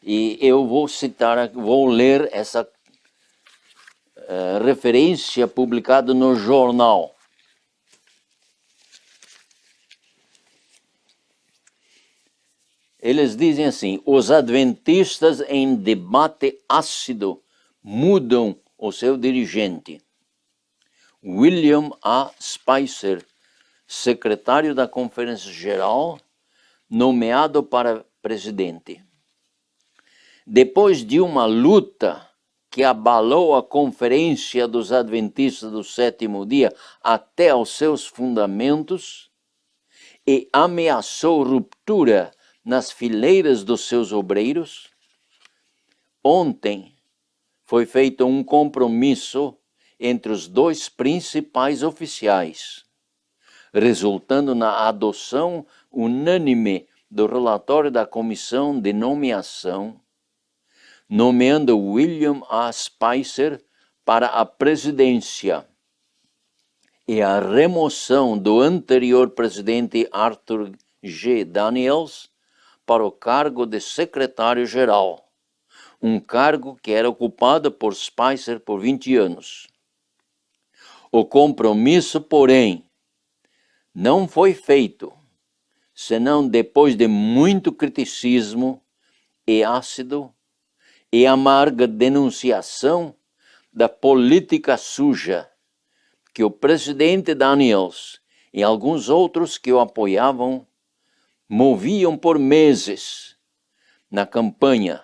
Speaker 1: e eu vou ler essa referência publicada no jornal. Eles dizem assim: os adventistas em debate ácido mudam o seu dirigente. William A. Spicer, secretário da Conferência Geral, nomeado para presidente. Depois de uma luta que abalou a Conferência dos Adventistas do Sétimo Dia até aos seus fundamentos e ameaçou ruptura nas fileiras dos seus obreiros, ontem foi feito um compromisso entre os 2 principais oficiais, resultando na adoção unânime do relatório da comissão de nomeação, nomeando William A. Spicer para a presidência e a remoção do anterior presidente Arthur G. Daniels para o cargo de secretário-geral, um cargo que era ocupado por Spicer por 20 anos. O compromisso, porém, não foi feito, senão depois de muito criticismo e ácido e amarga denunciação da política suja que o presidente Daniels e alguns outros que o apoiavam moviam por meses na campanha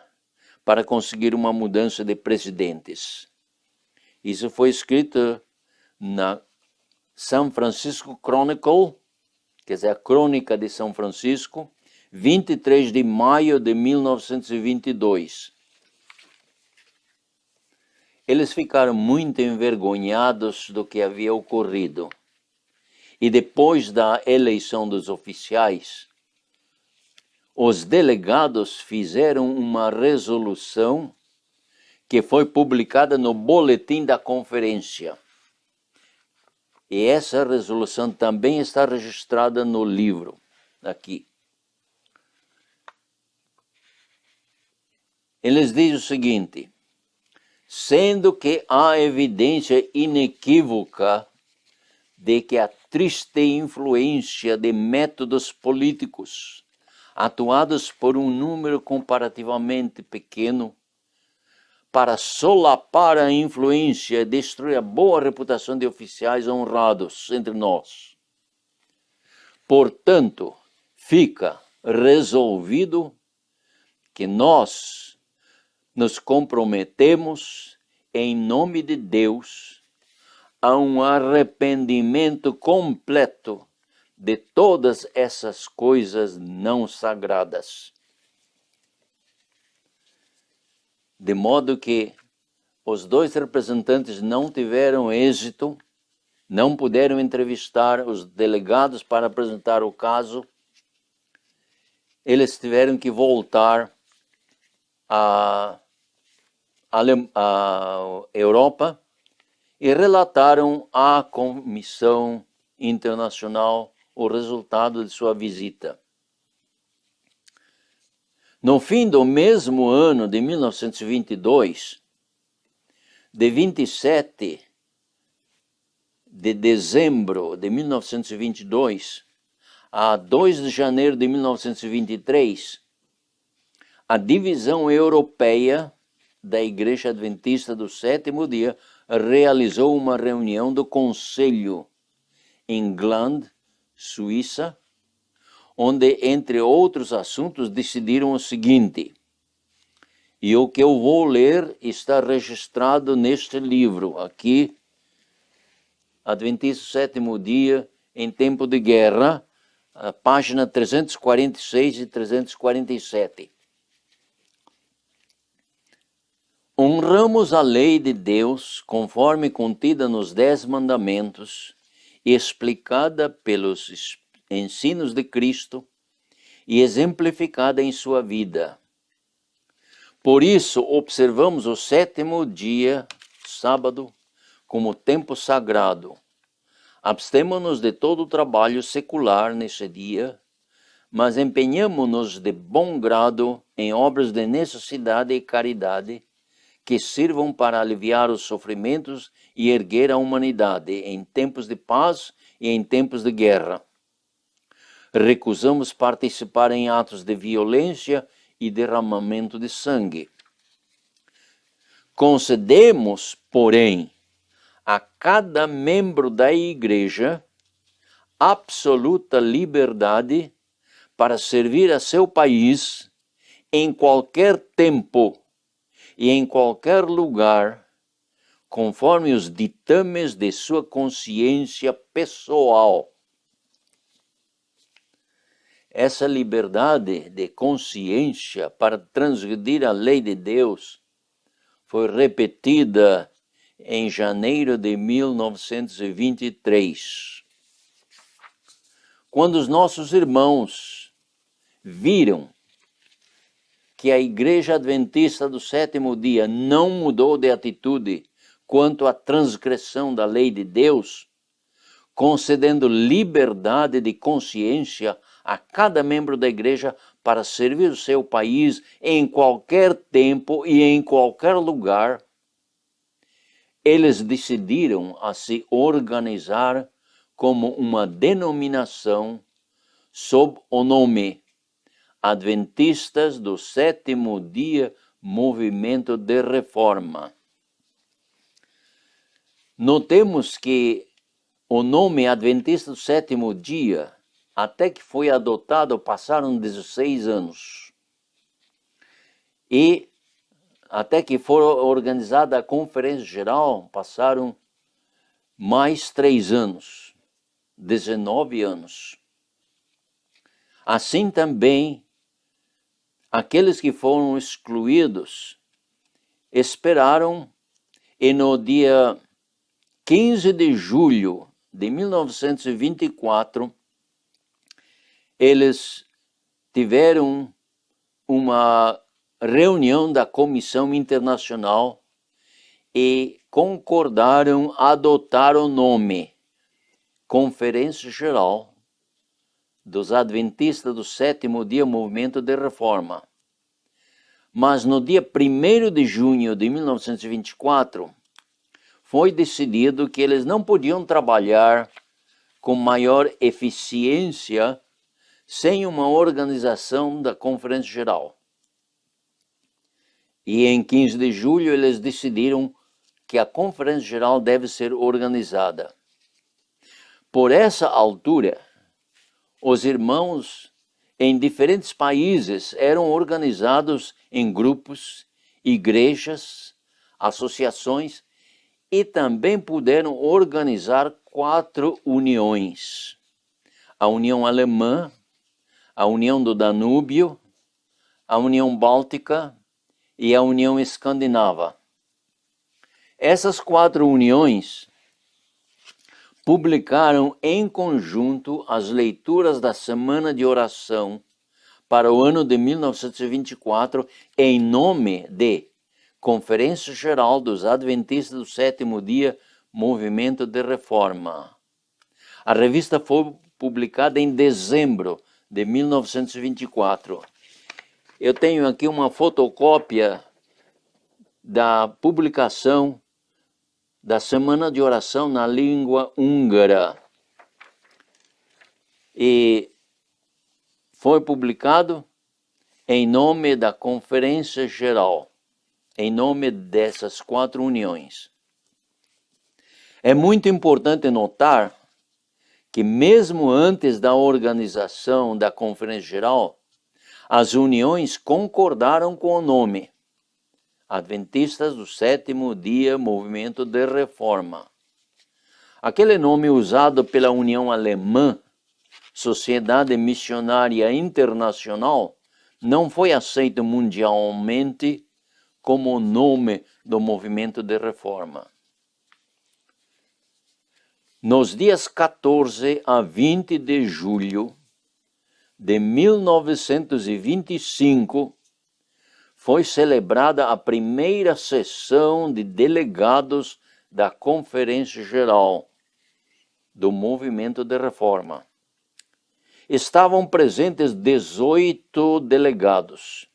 Speaker 1: para conseguir uma mudança de presidentes. Isso foi escrito na San Francisco Chronicle, quer dizer, a Crônica de São Francisco, 23 de maio de 1922. Eles ficaram muito envergonhados do que havia ocorrido. E depois da eleição dos oficiais, os delegados fizeram uma resolução que foi publicada no boletim da conferência. E essa resolução também está registrada no livro, aqui. Eles dizem o seguinte: sendo que há evidência inequívoca de que a triste influência de métodos políticos atuados por um número comparativamente pequeno para solapar a influência e destruir a boa reputação de oficiais honrados entre nós. Portanto, fica resolvido que nós nos comprometemos, em nome de Deus, a um arrependimento completo de todas essas coisas não sagradas. De modo que os dois representantes não tiveram êxito, não puderam entrevistar os delegados para apresentar o caso. Eles tiveram que voltar à Europa e relataram à Comissão Internacional o resultado de sua visita. No fim do mesmo ano de 1922, de 27 de dezembro de 1922 a 2 de janeiro de 1923, a divisão europeia da Igreja Adventista do Sétimo Dia realizou uma reunião do Conselho em Gland, Suíça, onde, entre outros assuntos, decidiram o seguinte, e o que eu vou ler está registrado neste livro, aqui, Adventista Sétimo Dia em Tempo de Guerra, a página 346 e 347. Honramos a lei de Deus conforme contida nos 10 mandamentos e explicada pelos ensinos de Cristo e exemplificada em sua vida. Por isso, observamos o sétimo dia, sábado, como tempo sagrado. Abstemo-nos de todo o trabalho secular nesse dia, mas empenhamo-nos de bom grado em obras de necessidade e caridade que sirvam para aliviar os sofrimentos e erguer a humanidade em tempos de paz e em tempos de guerra. Recusamos participar em atos de violência e derramamento de sangue. Concedemos, porém, a cada membro da Igreja absoluta liberdade para servir a seu país em qualquer tempo e em qualquer lugar, conforme os ditames de sua consciência pessoal. Essa liberdade de consciência para transgredir a lei de Deus foi repetida em janeiro de 1923. Quando os nossos irmãos viram que a Igreja Adventista do Sétimo Dia não mudou de atitude quanto à transgressão da lei de Deus, concedendo liberdade de consciência a cada membro da igreja para servir o seu país em qualquer tempo e em qualquer lugar, eles decidiram a se organizar como uma denominação sob o nome Adventistas do Sétimo Dia Movimento de Reforma. Notemos que o nome Adventista do Sétimo Dia, até que foi adotado, passaram 16 anos. E até que foi organizada a Conferência Geral, passaram mais 3 anos, 19 anos. Assim também, aqueles que foram excluídos esperaram, e no dia 15 de julho de 1924, eles tiveram uma reunião da Comissão Internacional e concordaram adotar o nome Conferência Geral dos Adventistas do Sétimo Dia Movimento de Reforma. Mas no dia 1º de junho de 1924, foi decidido que eles não podiam trabalhar com maior eficiência sem uma organização da Conferência Geral. E em 15 de julho eles decidiram que a Conferência Geral deve ser organizada. Por essa altura, os irmãos em diferentes países eram organizados em grupos, igrejas, associações e também puderam organizar 4 uniões. A União Alemã, a União do Danúbio, a União Báltica e a União Escandinava. Essas 4 uniões publicaram em conjunto as leituras da Semana de Oração para o ano de 1924 em nome de Conferência Geral dos Adventistas do Sétimo Dia Movimento de Reforma. A revista foi publicada em dezembro de 1924. Eu tenho aqui uma fotocópia da publicação da Semana de Oração na língua húngara. E foi publicado em nome da Conferência Geral, em nome dessas 4 uniões. É muito importante notar que mesmo antes da organização da Conferência Geral, as uniões concordaram com o nome Adventistas do Sétimo Dia Movimento de Reforma. Aquele nome usado pela União Alemã, Sociedade Missionária Internacional, não foi aceito mundialmente como o nome do movimento de reforma. Nos dias 14 a 20 de julho de 1925, foi celebrada a primeira sessão de delegados da Conferência Geral do Movimento de Reforma. Estavam presentes 18 delegados,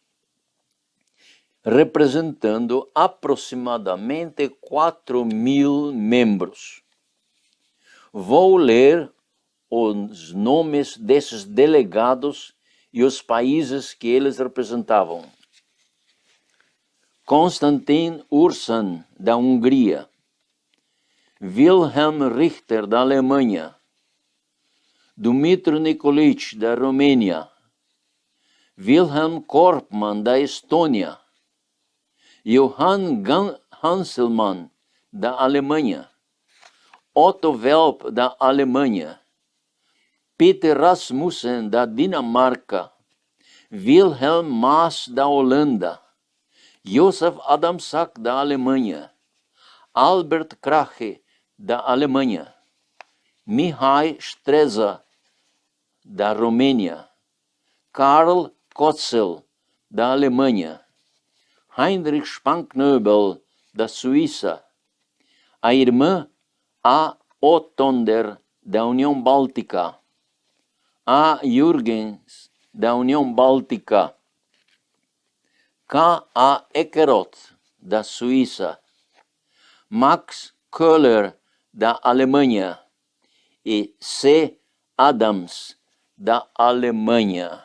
Speaker 1: representando aproximadamente 4.000 membros. Vou ler os nomes desses delegados e os países que eles representavam. Konstantin Ursan, da Hungria. Wilhelm Richter, da Alemanha. Dumitru Nikolic, da Romênia. Wilhelm Korpman, da Estônia. Johann Hanselmann, da Alemanha. Otto Welp, da Alemanha. Peter Rasmussen, da Dinamarca. Wilhelm Maas, da Holanda. Josef Adamczak, da Alemanha. Albert Krahe, da Alemanha. Mihai Streza, da Romênia. Karl Kotzel, da Alemanha. Heinrich Spanknöbel, da Suíça. a irmã A. Ottonder, da União Báltica, A. Jürgens, da União Báltica, K. A. Ekeroth, da Suíça, Max Köhler, da Alemanha, e C. Adams, da Alemanha.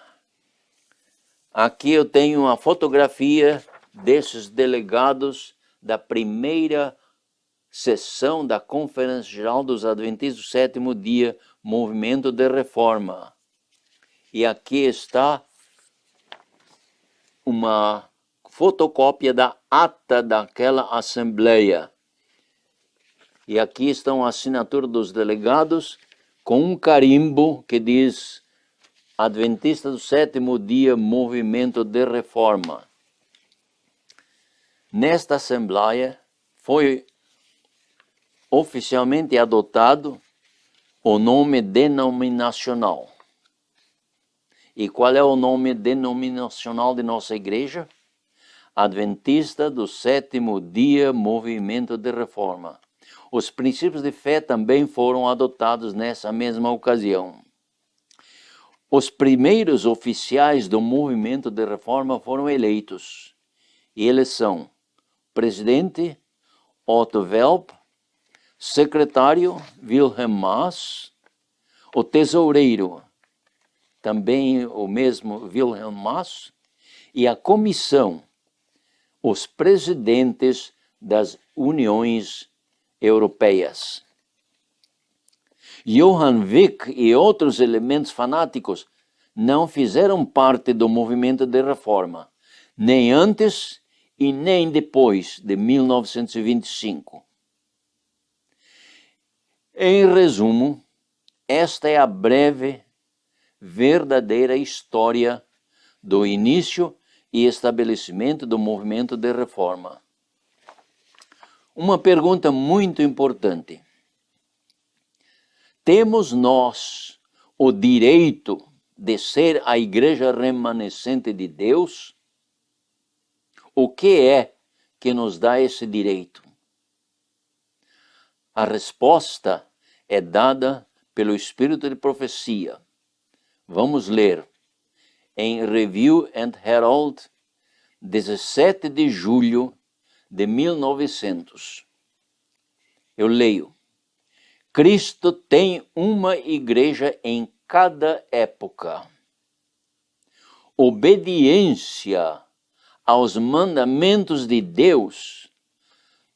Speaker 1: Aqui eu tenho uma fotografia desses delegados da primeira sessão da Conferência Geral dos Adventistas do Sétimo Dia, Movimento de Reforma. E aqui está uma fotocópia da ata daquela assembleia. E aqui estão a assinatura dos delegados com um carimbo que diz Adventista do Sétimo Dia, Movimento de Reforma. Nesta assembleia foi oficialmente adotado o nome denominacional. E qual é o nome denominacional de nossa igreja? Adventista do Sétimo Dia, Movimento de Reforma. Os princípios de fé também foram adotados nessa mesma ocasião. Os primeiros oficiais do movimento de reforma foram eleitos. E eles são presidente Otto Welp, secretário Wilhelm Maass, o tesoureiro, também o mesmo Wilhelm Maass, e a comissão, os presidentes das uniões europeias. Johann Wick e outros elementos fanáticos não fizeram parte do movimento de reforma, nem antes e nem depois de 1925. Em resumo, esta é a breve, verdadeira história do início e estabelecimento do movimento de reforma. Uma pergunta muito importante. Temos nós o direito de ser a igreja remanescente de Deus? O que é que nos dá esse direito? A resposta é dada pelo Espírito de Profecia. Vamos ler em Review and Herald, 17 de julho de 1900. Eu leio. Cristo tem uma igreja em cada época. Obediência aos mandamentos de Deus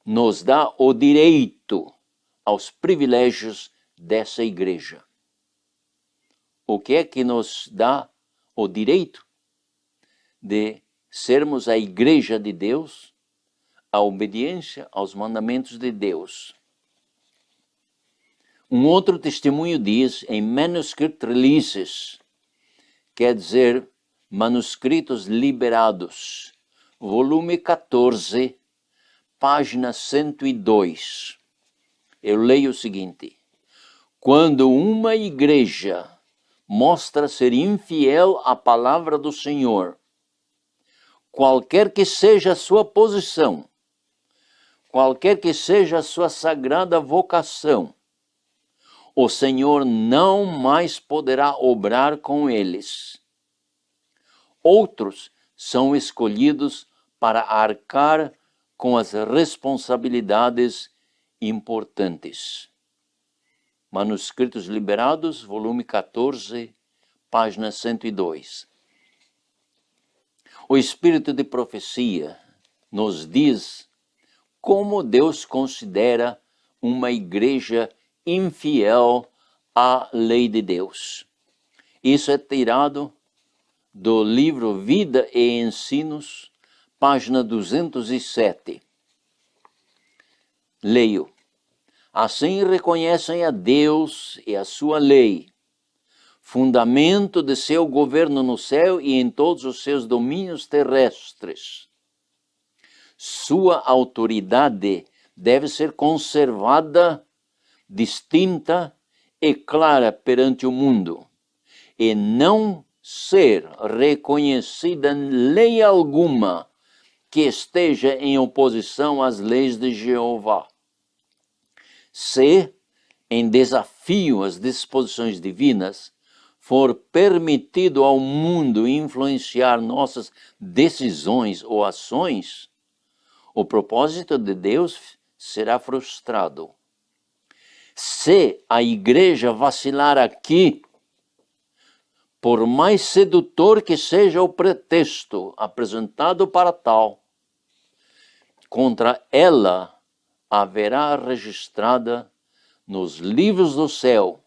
Speaker 1: nos dá o direito aos privilégios dessa igreja. O que é que nos dá o direito de sermos a igreja de Deus? A obediência aos mandamentos de Deus. Um outro testemunho diz, em Manuscript Releases, quer dizer, manuscritos liberados, volume 14, página 102. Eu leio o seguinte: quando uma igreja mostra ser infiel à palavra do Senhor, qualquer que seja a sua posição, qualquer que seja a sua sagrada vocação, o Senhor não mais poderá obrar com eles. Outros são escolhidos para arcar com as responsabilidades importantes. Manuscritos Liberados, volume 14, página 102. O Espírito de Profecia nos diz como Deus considera uma igreja infiel à lei de Deus. Isso é tirado do livro Vida e Ensinos, página 207. Leio. Assim reconhecem a Deus e a sua lei, fundamento de seu governo no céu e em todos os seus domínios terrestres. Sua autoridade deve ser conservada, distinta e clara perante o mundo, e não ser reconhecida lei alguma que esteja em oposição às leis de Jeová. Se, em desafio às disposições divinas, for permitido ao mundo influenciar nossas decisões ou ações, o propósito de Deus será frustrado. Se a igreja vacilar aqui, por mais sedutor que seja o pretexto apresentado para tal, contra ela haverá registrada nos livros do céu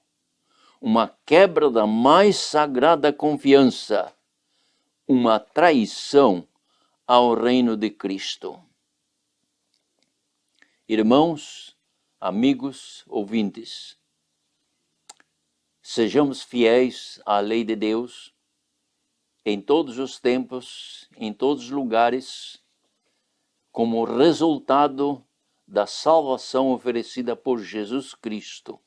Speaker 1: uma quebra da mais sagrada confiança, uma traição ao reino de Cristo. Irmãos, amigos, ouvintes, sejamos fiéis à lei de Deus em todos os tempos, em todos os lugares, como resultado da salvação oferecida por Jesus Cristo.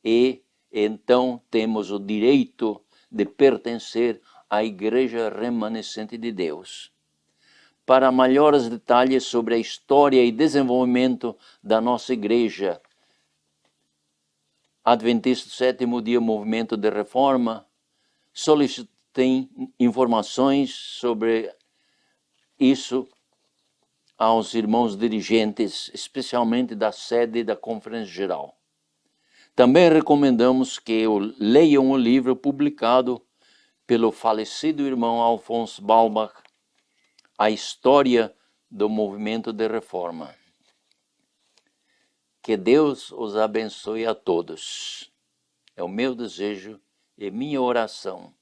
Speaker 1: E então temos o direito de pertencer à Igreja Remanescente de Deus. Para maiores detalhes sobre a história e desenvolvimento da nossa Igreja Adventista do Sétimo Dia Movimento de Reforma, solicitem informações sobre isso aos irmãos dirigentes, especialmente da sede da Conferência Geral. Também recomendamos que leiam o livro publicado pelo falecido irmão Alphonse Balbach, A História do Movimento de Reforma. Que Deus os abençoe a todos. É o meu desejo e minha oração.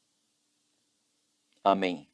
Speaker 1: Amém.